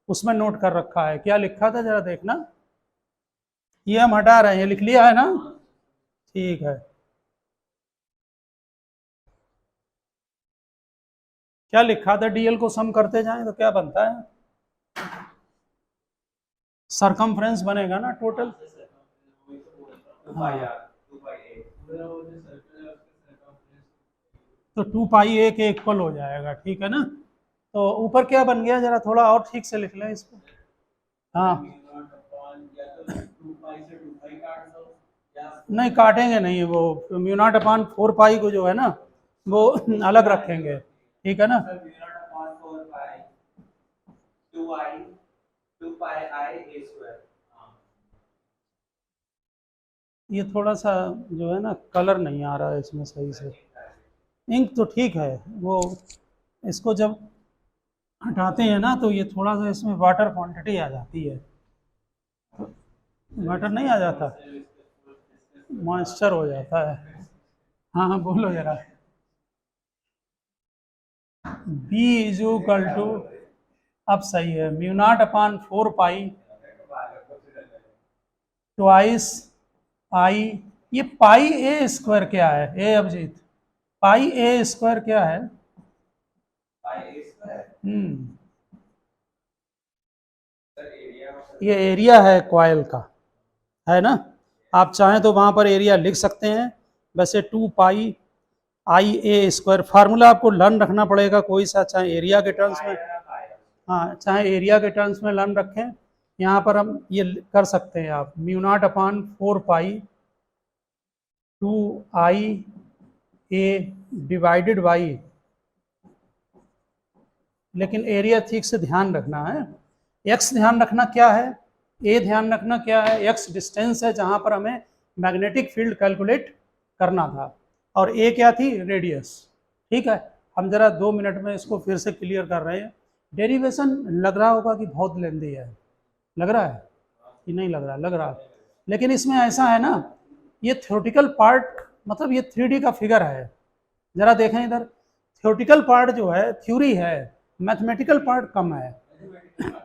उसमें नोट कर रखा है। क्या लिखा था जरा देखना, ये हम हटा रहे हैं, लिख लिया है ना, ठीक है। क्या लिखा था, डीएल को सम करते जाएं तो क्या बनता है, सरकमफ्रेंस बनेगा ना टोटल। हाँ तो 2 पाई ए के इक्वल हो जाएगा, ठीक है ना। तो ऊपर क्या बन गया, जरा थोड़ा और ठीक से लिख लें इसको। हाँ नहीं काटेंगे नहीं, वो म्यू नॉट अपान 4 पाई को जो है ना वो अलग रखेंगे, ठीक है ना। ये थोड़ा सा जो है ना कलर नहीं आ रहा है इसमें सही से। इंक तो ठीक है, वो इसको जब हटाते हैं ना तो ये थोड़ा सा इसमें वाटर क्वांटिटी आ जाती है। वाटर नहीं आ जाता, मॉइस्चर हो जाता है। हाँ हाँ बोलो जरा। बी इज इक्वल टू, अब सही है, mu not upon 4 pi twice I. ये पाई ए स्क्वायर क्या है ए अभिजीत? पाई ए स्क्वायर क्या है? हम्म, ये एरिया है कॉइल का, है ना? आप चाहें तो वहां पर एरिया लिख सकते हैं। वैसे 2 पाई आई ए स्क्वायर फार्मूला आपको लर्न रखना पड़ेगा कोई सा, चाहे एरिया के टर्म्स में, हाँ चाहे एरिया के टर्म्स में लर्न रखें। यहाँ पर हम ये कर सकते हैं आप, mu naught upon 4 pi 2 I A divided by, लेकिन एरिया ठीक से ध्यान रखना है। एक्स ध्यान रखना क्या है, ए ध्यान रखना क्या है, एक्स डिस्टेंस है जहां पर हमें मैग्नेटिक फील्ड कैलकुलेट करना था, और ए क्या थी, रेडियस। ठीक है, हम जरा 2 मिनट में इसको फिर से क्लियर कर रहे हैं। डेरिवेशन लग रहा होगा कि बहुत लेंदी है, लग रहा है कि नहीं लग रहा? लग रहा है, लेकिन इसमें ऐसा है ना, ये थ्योरेटिकल पार्ट, मतलब ये 3D का फिगर है। जरा देखें इधर, थ्योरेटिकल पार्ट जो है थ्योरी है, मैथमेटिकल पार्ट कम है।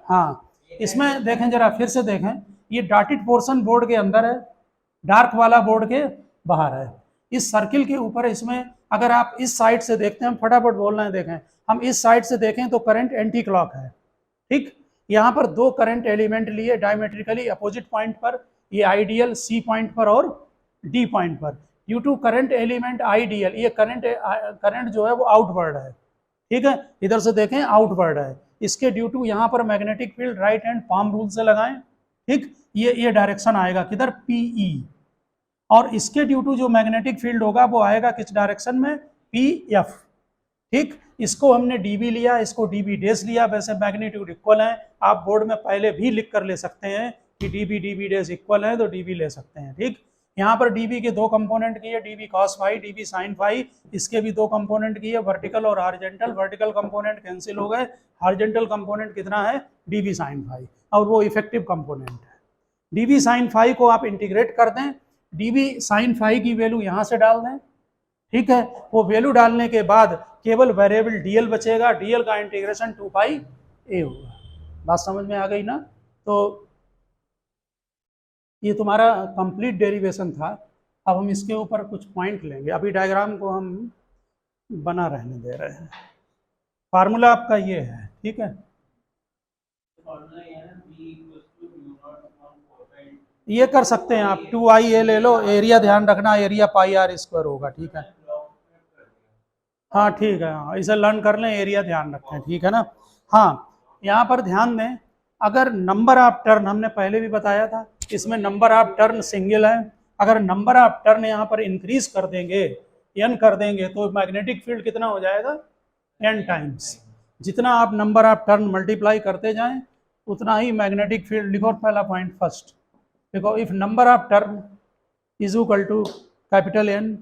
हाँ, इसमें देखें जरा फिर से देखें, ये डॉटेड पोर्शन बोर्ड के अंदर है, डार्क वाला बोर्ड के बाहर है। इस सर्किल के ऊपर इसमें अगर आप इस साइड से देखते हैं, हम फटाफट बोल रहे हैं, देखें हम इस साइड से देखें तो करंट एंटी क्लॉक है। ठीक, यहाँ पर 2 करंट एलिमेंट लिए डायमेट्रिकली अपोजिट पॉइंट पर, ये आइडियल सी पॉइंट पर और डी पॉइंट पर। ड्यू टू करंट एलिमेंट आइडियल, ये करंट जो है वो आउटवर्ड है। ठीक है, इधर से देखें आउटवर्ड है, इसके ड्यू टू यहाँ पर magnetic field right hand palm rule से लगाएं। ठीक, ये डायरेक्शन आएगा किधर, पीई, और इसके ड्यू टू जो मैग्नेटिक फील्ड होगा वो आएगा किस डायरेक्शन में, पी एफ। ठीक, इसको हमने डीबी लिया, इसको डीबी डेस लिया, वैसे मैग्नीट्यूड इक्वल है, आप बोर्ड में पहले भी लिख कर ले सकते हैं कि डीबी डेस इक्वल है तो डीबी ले सकते हैं। ठीक, यहाँ पर डीबी के 2 कंपोनेंट की है, DB cos phi, DB sine phi, इसके भी 2 कंपोनेंट की है, वर्टिकल और हॉरिजॉन्टल। वर्टिकल कंपोनेंट कैंसिल हो गए, हॉरिजॉन्टल कंपोनेंट कितना है, डीबी साइन फाई, और वो इफेक्टिव कंपोनेंट है। डीबी साइन फाई को आप इंटीग्रेट कर दें, डीबी साइन फाई की वैल्यू यहाँ से डाल दें। ठीक है, वो वैल्यू डालने के बाद केवल वेरिएबल डीएल बचेगा, डीएल का इंटीग्रेशन 2 पाई ए होगा। बात समझ में आ गई ना? तो ये तुम्हारा कंप्लीट डेरिवेशन था। अब हम इसके ऊपर कुछ पॉइंट लेंगे, अभी डायग्राम को हम बना रहने दे रहे हैं। फार्मूला आपका ये है, ठीक है, ये कर सकते हैं आप, 2 आई ए ले लो, एरिया ध्यान रखना, एरिया पाई आर स्क्वायर होगा। ठीक है, हाँ ठीक है, हाँ इसे लर्न कर लें, एरिया ध्यान रखें, ठीक है ना? हाँ, यहाँ पर ध्यान दें, अगर नंबर ऑफ टर्न, हमने पहले भी बताया था, इसमें नंबर ऑफ टर्न सिंगल है, अगर नंबर ऑफ टर्न यहाँ पर इंक्रीज कर देंगे, n कर देंगे, तो मैग्नेटिक फील्ड कितना हो जाएगा, n टाइम्स। जितना आप नंबर ऑफ टर्न मल्टीप्लाई करते जाएं उतना ही मैग्नेटिक फील्ड, लिखो पहला पॉइंट फर्स्ट, देखो, if number of turn is equal to capital N,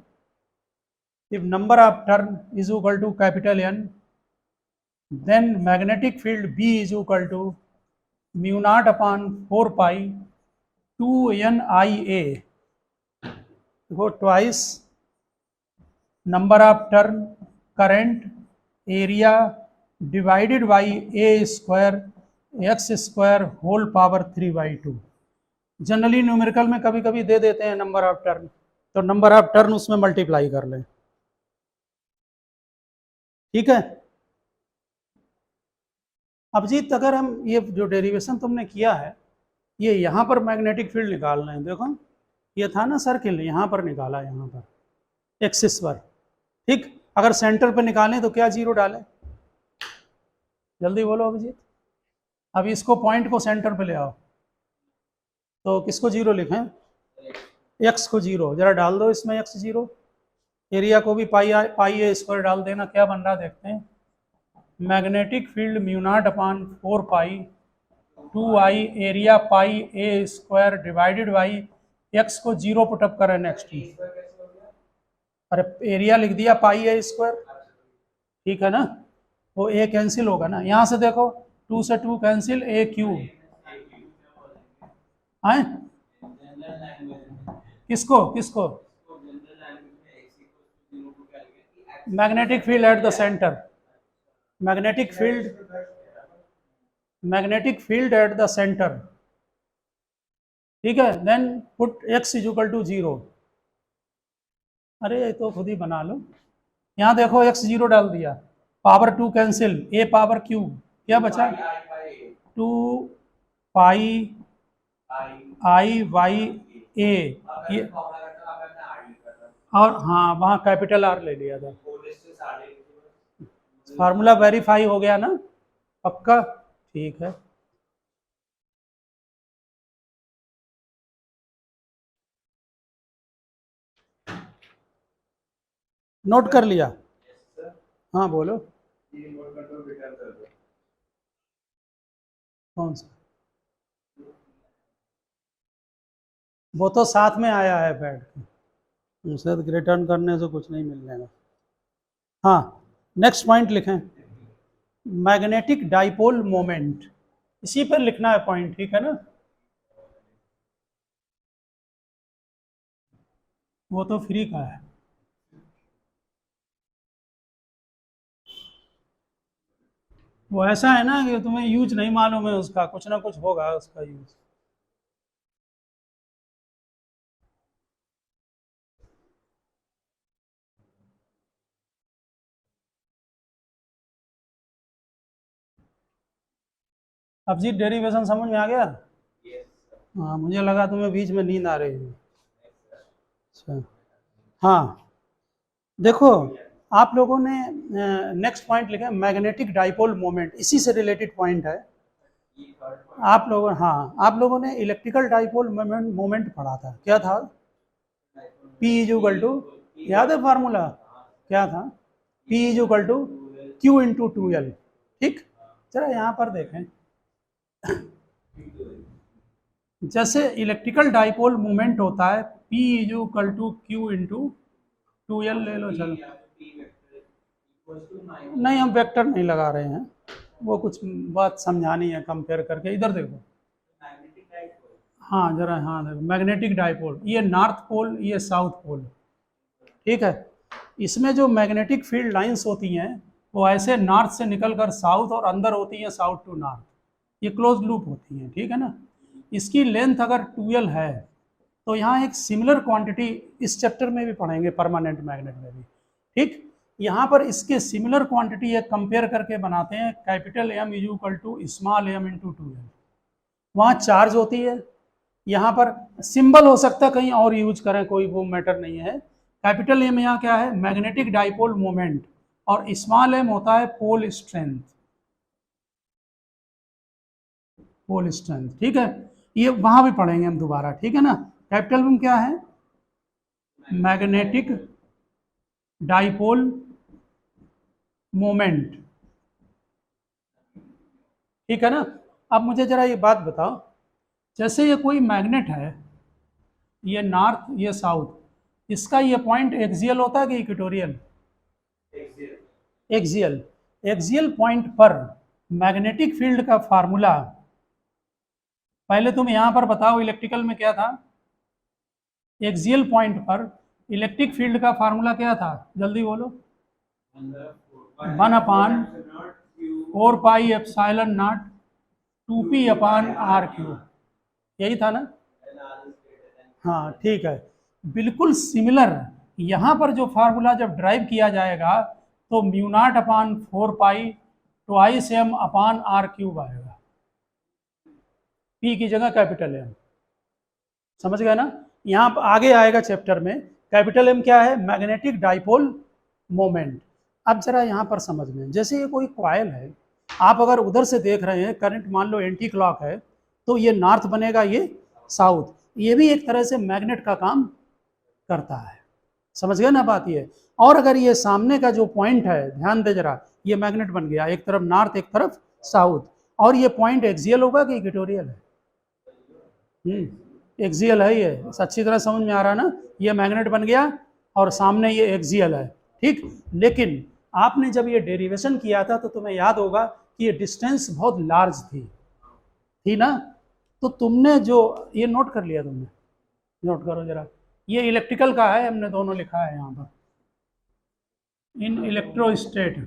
if number of turn is equal to capital N, then magnetic field B is equal to mu naught upon 4 pi 2NIA, go twice number of turn, current, area divided by A square x square whole power 3/2। Generally numerical में कभी कभी दे देते हैं number of turn, तो number of turn उसमें multiply कर लें। ठीक है, अभिजीत अगर हम ये जो डेरिवेशन तुमने किया है, ये यहाँ पर मैग्नेटिक फील्ड निकाल रहे हैं, देखो ये था ना सर्किल, यहाँ पर निकाला, यहाँ पर एक्सिस पर। ठीक, अगर सेंटर पर निकालें तो क्या जीरो डालें, जल्दी बोलो अभिजीत। अब इसको पॉइंट को सेंटर पे ले आओ, तो किसको जीरो लिखें, एक्स को जीरो, जरा डाल दो इसमें एक्स जीरो, एरिया को भी पाई ए स्क्वायर डाल देना, क्या बन रहा देखते हैं, magnetic field mu naught upon 4 pi 2 eye area pi A square divided by x को 0 पुटअप करें नेक्स्ट में। अरे एरिया लिख दिया पाई ए स्क्वायर, ठीक है ना, वो ए कैंसिल होगा ना, यहाँ से देखो 2 से 2 कैंसिल, ए क्यूब आए, किसको किसको, magnetic field at the centre, magnetic field at the centre, ठीक है। Then put x is equal to 0, अरे ये तो खुद ही बना लो, यहाँ देखो x 0 डाल दिया, power 2 cancel, a power cube, क्या बचा 2 पाई आई वाई ए, ये और हाँ वहाँ कैपिटल आर ले लिया था, फार्मूला वेरीफाई हो गया ना, पक्का, ठीक है। नोट कर लिया, हाँ बोलो, कौन सा, वो तो साथ में आया है बैठ के, उसे रिटर्न करने से कुछ नहीं मिलने का। हाँ नेक्स्ट पॉइंट लिखें, मैग्नेटिक डाइपोल मोमेंट, इसी पर लिखना है पॉइंट, ठीक है ना, वो तो फ्री का है। वो ऐसा है ना कि तुम्हें यूज नहीं मालूम है उसका, कुछ ना कुछ होगा उसका यूज। अब जी डेरिवेशन समझ में आ गया? हाँ मुझे लगा तुम्हें बीच में नींद आ रही है। अच्छा हाँ देखो, आप लोगों ने नेक्स्ट पॉइंट लिखा है मैग्नेटिक डाइपोल मोमेंट, इसी से रिलेटेड पॉइंट है। आप लोगों, हाँ आप लोगों ने इलेक्ट्रिकल डाइपोल मोमेंट पढ़ा था, क्या था, P इज इक्वल टू, याद है फार्मूला क्या था, P is equal to Q into 2L, ठीक। जरा यहाँ पर देखें, जैसे इलेक्ट्रिकल डाइपोल मोमेंट होता है P is equal to Q into 2L, ले लो चलो, नहीं हम वेक्टर नहीं लगा रहे हैं, वो कुछ बात समझानी है कंपेयर करके, इधर देखो, हाँ जरा, हाँ देखो मैग्नेटिक डाइपोल, ये नॉर्थ पोल ये साउथ पोल, ठीक है। इसमें जो मैग्नेटिक फील्ड लाइंस होती हैं वो ऐसे नॉर्थ से निकलकर साउथ और अंदर होती हैं साउथ टू नॉर्थ, ये क्लोज लूप होती हैं, ठीक है ना। इसकी लेंथ अगर 2L है तो यहाँ एक सिमिलर क्वांटिटी इस चैप्टर में भी पढ़ेंगे, परमानेंट मैग्नेट में भी, ठीक। यहाँ पर इसके सिमिलर क्वांटिटी एक कंपेयर करके बनाते हैं, capital M is equal to small m into 2L, वहाँ चार्ज होती है, यहाँ पर सिंबल हो सकता है कहीं और यूज करें, कोई वो मैटर नहीं है। कैपिटल M यहाँ क्या है, मैग्नेटिक डाइपोल मोमेंट, और स्मॉल m होता है पोल स्ट्रेंथ, पोल स्ट्रेंथ, ठीक है। ये वहां भी पढ़ेंगे हम दोबारा, ठीक है ना। कैपिटल M क्या है, मैग्नेटिक डाइपोल मोमेंट, ठीक है ना। अब मुझे जरा ये बात बताओ, जैसे ये कोई मैग्नेट है, ये नॉर्थ ये साउथ, इसका ये पॉइंट एक्सियल होता है कि इक्वेटोरियल, एक्सियल, एक्सियल पॉइंट पर मैग्नेटिक फील्ड का फार्मूला, पहले तुम यहां पर बताओ इलेक्ट्रिकल में क्या था, एक्सियल पॉइंट पर इलेक्ट्रिक फील्ड का फार्मूला क्या था, जल्दी बोलो, 1/4 pi epsilon not 2p upon r cube, यही था ना। हाँ ठीक है, बिल्कुल सिमिलर यहाँ पर जो फार्मूला जब ड्राइव किया जाएगा तो μ0/4 पाई ट्वाइस m अपान r क्यूब आएगा, p की जगह कैपिटल M, समझ गए ना। यहाँ आगे आएगा चैप्टर में, कैपिटल M क्या है, मैग्नेटिक डाइपोल मोमेंट। अब जरा यहाँ पर समझ में, जैसे ये कोई कॉइल है, आप अगर उधर से देख रहे हैं, करंट मान लो एंटी क्लॉक है, तो ये नॉर्थ बनेगा, ये साउथ, ये भी एक तरह से मैग्नेट का काम करता है, समझ गए ना बात ये। और अगर ये सामने का जो पॉइंट है, ध्यान दे जरा, ये मैग्नेट बन गया, एक तरफ नॉर्थ एक तरफ साउथ, और ये पॉइंट एक्सियल होगा कि इक्वेटोरियल है, एक्सियल है ये, अच्छी तरह समझ में आ रहा है ना, ये मैग्नेट बन गया और सामने ये एक्सियल है, ठीक। लेकिन आपने जब ये डेरिवेशन किया था तो तुम्हें याद होगा कि ये डिस्टेंस बहुत लार्ज थी ना, तो तुमने जो ये नोट कर लिया तुमने, नोट करो जरा, ये इलेक्ट्रिकल का है, हमने दोनों लिखा है यहाँ पर, इन इलेक्ट्रोस्टेट।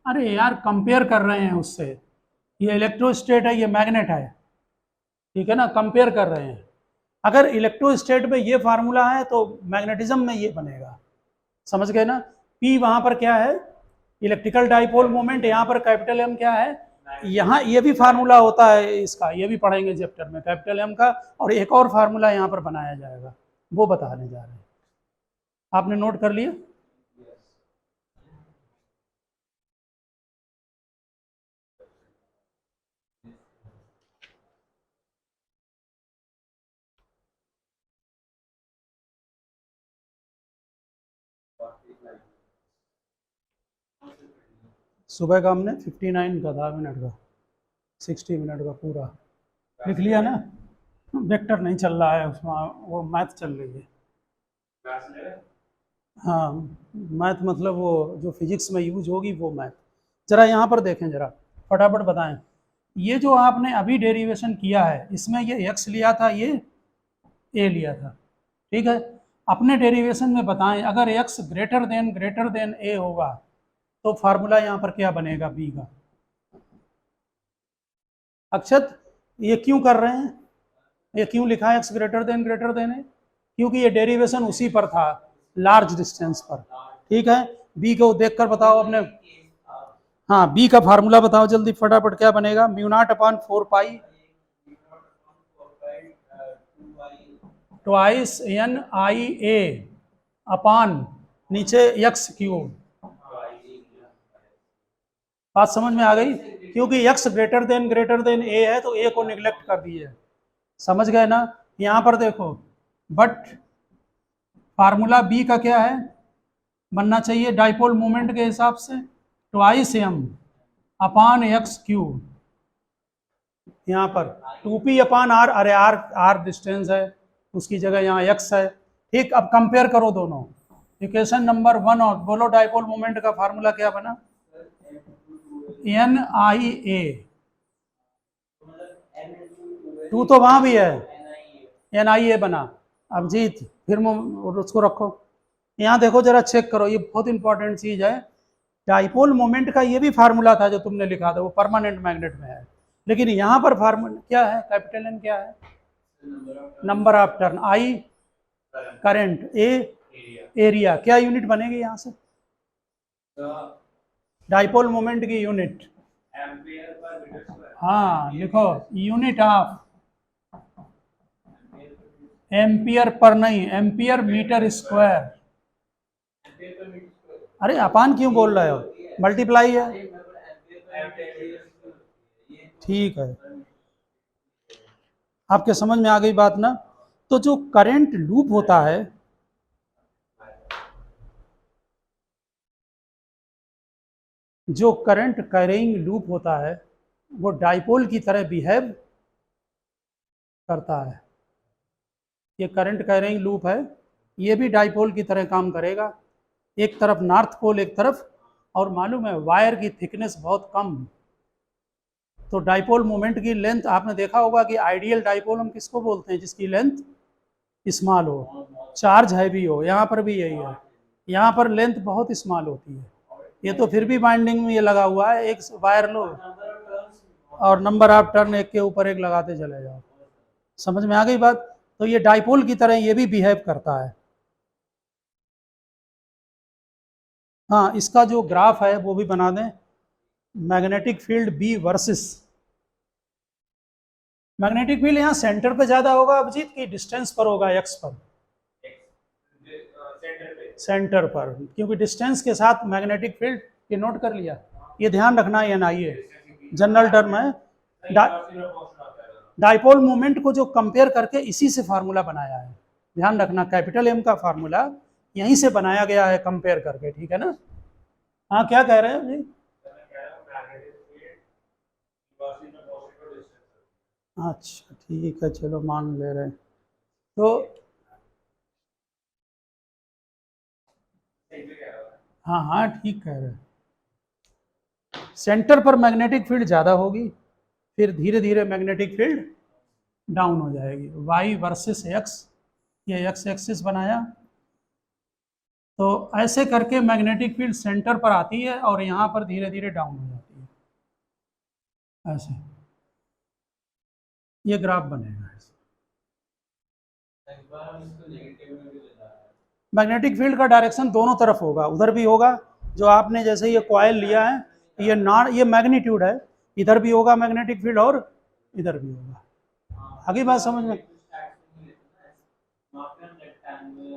अरे यार कंपेयर कर रहे हैं उससे, ये इलेक्ट्रोस्टेट है, ये मैग्नेट है, ठीक है ना, कंपेयर कर रहे हैं। अगर इलेक्ट्रोस्टेट में ये फार्मूला है तो मैग्नेटिज्म में ये बनेगा, समझ गए ना। P वहां पर क्या है, इलेक्ट्रिकल डाइपोल मोमेंट, यहाँ पर कैपिटल M क्या है, यहाँ ये भी फार्मूला होता है इसका, ये भी पढ़ेंगे चैप्टर में, कैपिटल M का, और एक और फार्मूला यहाँ पर बनाया जाएगा, वो बताने जा रहे हैं। आपने नोट कर लिया? सुबह का हमने 59 का था मिनट का, 60 मिनट का पूरा लिख लिया ना। वेक्टर नहीं चल रहा है उसमें, वो मैथ चल रही है। हाँ, मैथ मतलब वो जो फिजिक्स में यूज होगी वो मैथ। जरा यहाँ पर देखें, जरा फटाफट बताएं, ये जो आपने अभी डेरिवेशन किया है इसमें ये x लिया था, ये a लिया था, ठीक है। अपने डेरिवेशन में बताएं, अगर x ग्रेटर देन a होगा तो फार्मूला यहाँ पर क्या बनेगा b का। अक्षत, ये क्यों कर रहे हैं, ये क्यों लिखा है x ग्रेटर देन a, क्योंकि ये डेरिवेशन उसी पर था, लार्ज डिस्टेंस पर, ठीक है। b को देखकर बताओ अपने, हाँ b का फार्मूला बताओ जल्दी फटाफट, क्या बनेगा, μ0/4 ट्वाइस NIA अपान नीचे x क्यूब। बात समझ में आ गई, क्योंकि x ग्रेटर देन a है तो a को निगलेक्ट कर दिए, समझ गए ना। यहाँ पर देखो, बट फार्मूला b का क्या है, बनना चाहिए डाइपोल मोमेंट के हिसाब से ट्वाइस m अपान x क्यूब, यहाँ पर 2p/r, अरे r डिस्टेंस है, उसकी जगह यहाँ x है, ठीक। अब कंपेयर करो दोनों, इक्वेशन नंबर 1 और बोलो डाइपोल मोमेंट का फार्मूला क्या बना, NIA, 2 तो वहां भी है, NIA बना। अब जीत फिर उसको रखो, यहाँ देखो जरा चेक करो, ये बहुत इंपॉर्टेंट चीज है। डाइपोल मोमेंट का ये भी फार्मूला था जो तुमने लिखा था, वो परमानेंट मैग्नेट में है, लेकिन यहाँ पर फार्मूला क्या है, कैपिटल N क्या है, number of turn, I current, A area, क्या यूनिट बनेगी यहाँ से, डाइपोल मोमेंट की यूनिट, हाँ लिखो, यूनिट ऑफ एम्पियर पर नहीं, एम्पियर मीटर स्क्वायर। अरे अपान क्यों बोल रहे हो, मल्टीप्लाई है, ठीक है। आपके समझ में आ गई बात ना। तो जो करंट लूप होता है, जो करंट कैरिंग लूप होता है वो डाइपोल की तरह बिहेव करता है। ये करंट कैरिंग लूप है, ये भी डाइपोल की तरह काम करेगा, एक तरफ नॉर्थ पोल एक तरफ, और मालूम है वायर की थिकनेस बहुत कम, तो डाइपोल मोमेंट की लेंथ आपने देखा होगा कि आइडियल डाइपोल हम किसको बोलते हैं, जिसकी लेंथ स्मॉल हो, चार्ज हैवी हो, यहाँ पर भी यही है, यहाँ पर लेंथ बहुत स्मॉल होती है। ये तो फिर भी बाइंडिंग में ये लगा हुआ है, एक वायर लो और नंबर ऑफ टर्न एक के ऊपर एक लगाते चले जाओ, समझ में आ गई बात। तो ये डाइपोल की तरह ये भी बिहेव करता है। हाँ, इसका जो ग्राफ है वो भी बना दें, magnetic field B versus, magnetic field यहाँ सेंटर पे ज्यादा होगा अभिजीत की डिस्टेंस पर होगा, x पर, सेंटर पर, क्योंकि डिस्टेंस के साथ मैग्नेटिक फील्ड, ये नोट कर लिया, ये ध्यान रखना है, NIA जनरल टर्म है। डाइपोल मोमेंट को जो कंपेयर करके इसी से फार्मूला बनाया है, ध्यान रखना, कैपिटल M का फार्मूला यहीं से बनाया गया है कंपेयर करके, ठीक है ना। हाँ क्या कह रहे हैं जी, अच्छा ठीक है, चलो मान ले रहे हैं। तो हाँ हाँ ठीक कह रहे हैं। सेंटर पर मैग्नेटिक फील्ड ज़्यादा होगी, फिर धीरे धीरे मैग्नेटिक फील्ड डाउन हो जाएगी। वाई वर्सेस एक्स, ये एक्स एक्सिस बनाया, तो ऐसे करके मैग्नेटिक फील्ड सेंटर पर आती है और यहाँ पर धीरे धीरे डाउन हो जाती है। ऐसे ये ग्राफ बनेगा। मैग्नेटिक फील्ड का डायरेक्शन दोनों तरफ होगा, उधर भी होगा, जो आपने जैसे ये कॉइल लिया है, ये मैग्नीट्यूड है, इधर भी होगा मैग्नेटिक फील्ड और इधर भी होगा। आगे बात समझ में?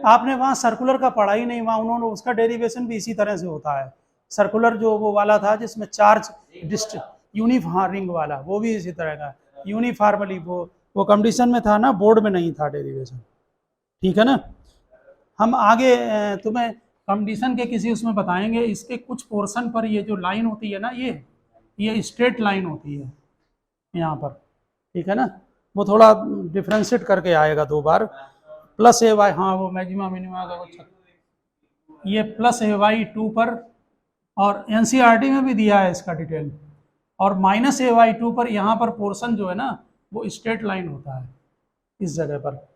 आपने वहाँ सर्कुलर का पढ़ा ही नहीं, वहाँ उन्होंने उसका डेरिवेशन भी इसी तरह से होता है। सर्कुलर जो वो वाला था जिसमें चार्ज डिस्ट यूनिफॉर्म रिंग वाला, वो भी इसी तरह का यूनिफॉर्मली, वो कंडीशन में था ना, बोर्ड में नहीं था डेरिवेशन। ठीक है ना। हम आगे तुम्हें कंडीशन के किसी उसमें बताएंगे, इसके कुछ पोर्शन पर ये जो लाइन होती है ना, ये स्ट्रेट लाइन होती है यहाँ पर। ठीक है ना, वो थोड़ा डिफ्रेंशिएट करके आएगा 2 बार। प्लस ए वाई, हाँ वो मैक्सिमा मिनिमा का कुछ, ये प्लस ए वाई 2 पर, और एनसीईआरटी में भी दिया है इसका डिटेल, और माइनस ए वाई 2 पर। यहाँ पर पोर्शन जो है ना वो स्ट्रेट लाइन होता है इस जगह पर।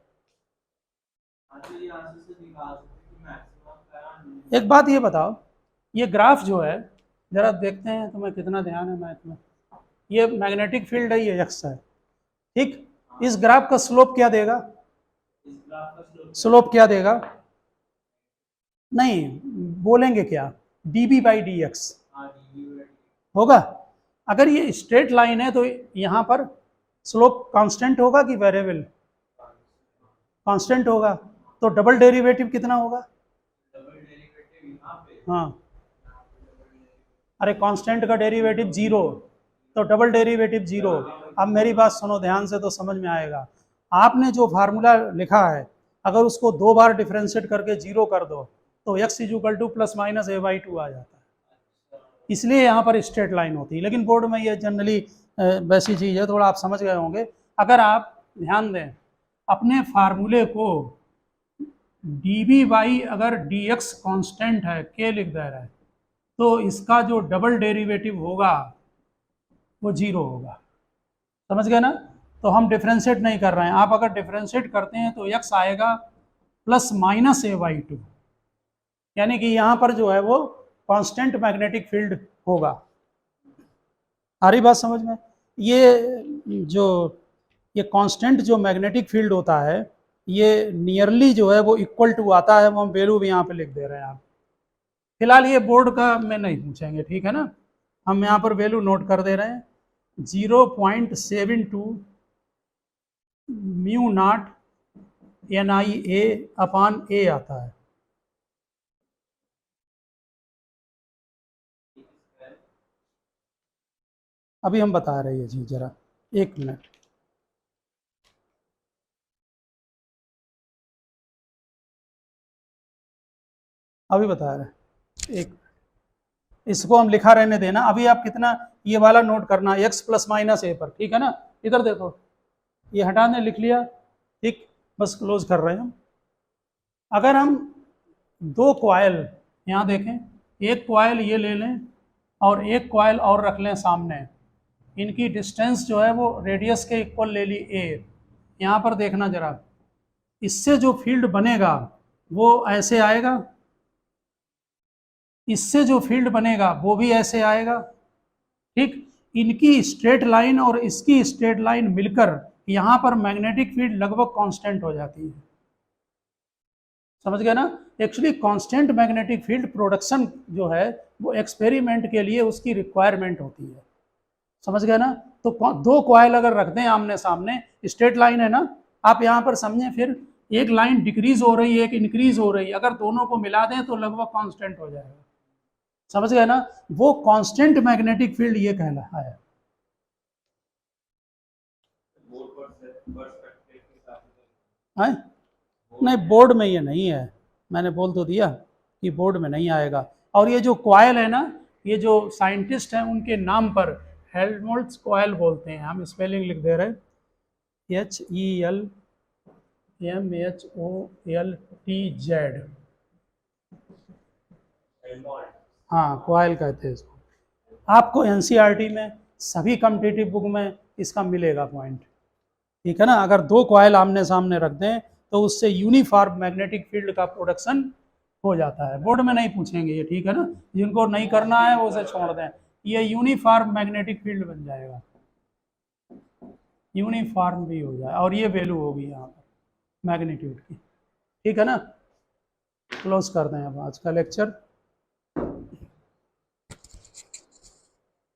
एक बात ये बताओ, ये ग्राफ जो है जरा देखते हैं, तुम्हें कितना ध्यान है मैथ में। ये मैग्नेटिक फील्ड है, ये एक्स है, ठीक। इस ग्राफ का स्लोप क्या देगा? स्लोप क्या देगा? नहीं, बोलेंगे क्या? dB बाई डी एक्स होगा। अगर ये स्ट्रेट लाइन है तो यहाँ पर स्लोप कांस्टेंट होगा कि वेरिएबल? कांस्टेंट होगा। तो डबल डेरिवेटिव कितना होगा? हाँ, अरे कांस्टेंट का डेरिवेटिव 0, तो डबल डेरिवेटिव 0। अब मेरी बात सुनो ध्यान से तो समझ में आएगा। आपने जो फार्मूला लिखा है, अगर उसको 2 बार डिफरेंशिएट करके 0 कर दो तो x equal two plus minus A by 2 आ जाता है। इसलिए यहाँ पर स्ट्रेट लाइन होती है, लेकिन बोर्ड में ये जनरली वैसी चीज़ है, थोड़ा आप समझ गए होंगे। अगर आप ध्यान दें अपने फार्मूले को, dB बाई अगर dx कांस्टेंट है, k लिख दे रहा है, तो इसका जो डबल डेरिवेटिव होगा वो 0 होगा। समझ गए ना। तो हम डिफ्रेंशिएट नहीं कर रहे हैं। आप अगर डिफ्रेंशिएट करते हैं तो x आएगा प्लस माइनस ए बाई 2, यानी कि यहाँ पर जो है वो कांस्टेंट मैग्नेटिक फील्ड होगा। आ रही बात समझ में? ये कांस्टेंट जो मैग्नेटिक फील्ड होता है, ये नियरली जो है वो इक्वल टू आता है, वो हम वैल्यू भी यहाँ पे लिख दे रहे हैं। आप फिलहाल ये बोर्ड का में नहीं पूछेंगे, ठीक है ना। हम यहाँ पर वैल्यू नोट कर दे रहे हैं, 0.72 mu naught NIA upon A आता है। अभी हम बता रहे हैं जी, जरा 1 मिनट। अभी बता रहे हैं, एक इसको हम लिखा रहने देना। अभी आप कितना ये वाला नोट करना, x प्लस माइनस ए पर, ठीक है ना। इधर देखो, ये हटाने लिख लिया, ठीक, बस क्लोज कर रहे हैं हम। अगर हम 2 कॉइल यहाँ देखें, एक कॉइल ये ले लें और एक कॉइल और रख लें सामने, इनकी डिस्टेंस जो है वो रेडियस के इक्वल ले ली a। यहाँ पर देखना जरा, इससे जो फील्ड बनेगा वो ऐसे आएगा, इससे जो फील्ड बनेगा वो भी ऐसे आएगा, ठीक। इनकी स्ट्रेट लाइन और इसकी स्ट्रेट लाइन मिलकर यहाँ पर मैग्नेटिक फील्ड लगभग कांस्टेंट हो जाती है। समझ गए ना। Actually constant magnetic field production जो है वो एक्सपेरिमेंट के लिए उसकी रिक्वायरमेंट होती है। समझ गए ना। तो 2 कॉइल अगर रखते हैं आमने सामने, स्ट्रेट लाइन है ना, आप यहाँ पर समझें, फिर एक लाइन डिक्रीज हो रही है, एक इंक्रीज हो रही है, अगर दोनों को मिला दें तो लगभग कांस्टेंट हो जाएगा। समझ गए ना। वो कांस्टेंट मैग्नेटिक फील्ड ये कहना है। नहीं, बोर्ड में ये नहीं है, मैंने बोल तो दिया कि बोर्ड में नहीं आएगा। और ये जो कॉइल है ना, ये जो साइंटिस्ट हैं उनके नाम पर हेल्महोल्ट्ज कॉइल बोलते हैं, हम स्पेलिंग लिख दे रहे हैं, HELMHOLTZ, हाँ कॉइल कहते हैं इसको। आपको एनसीईआरटी में सभी कॉम्पिटिटिव बुक में इसका मिलेगा पॉइंट, ठीक है ना। अगर दो कॉइल आमने सामने रख दें तो उससे यूनिफॉर्म मैग्नेटिक फील्ड का प्रोडक्शन हो जाता है। बोर्ड में नहीं पूछेंगे ये, ठीक है ना, जिनको नहीं करना है वो उसे छोड़ दें। ये यूनिफॉर्म मैग्नेटिक फील्ड बन जाएगा, यूनिफॉर्म भी हो जाए, और ये वैल्यू होगी यहाँ पर मैग्नीट्यूड की, ठीक है ना। क्लोज कर दें अब आज का लेक्चर।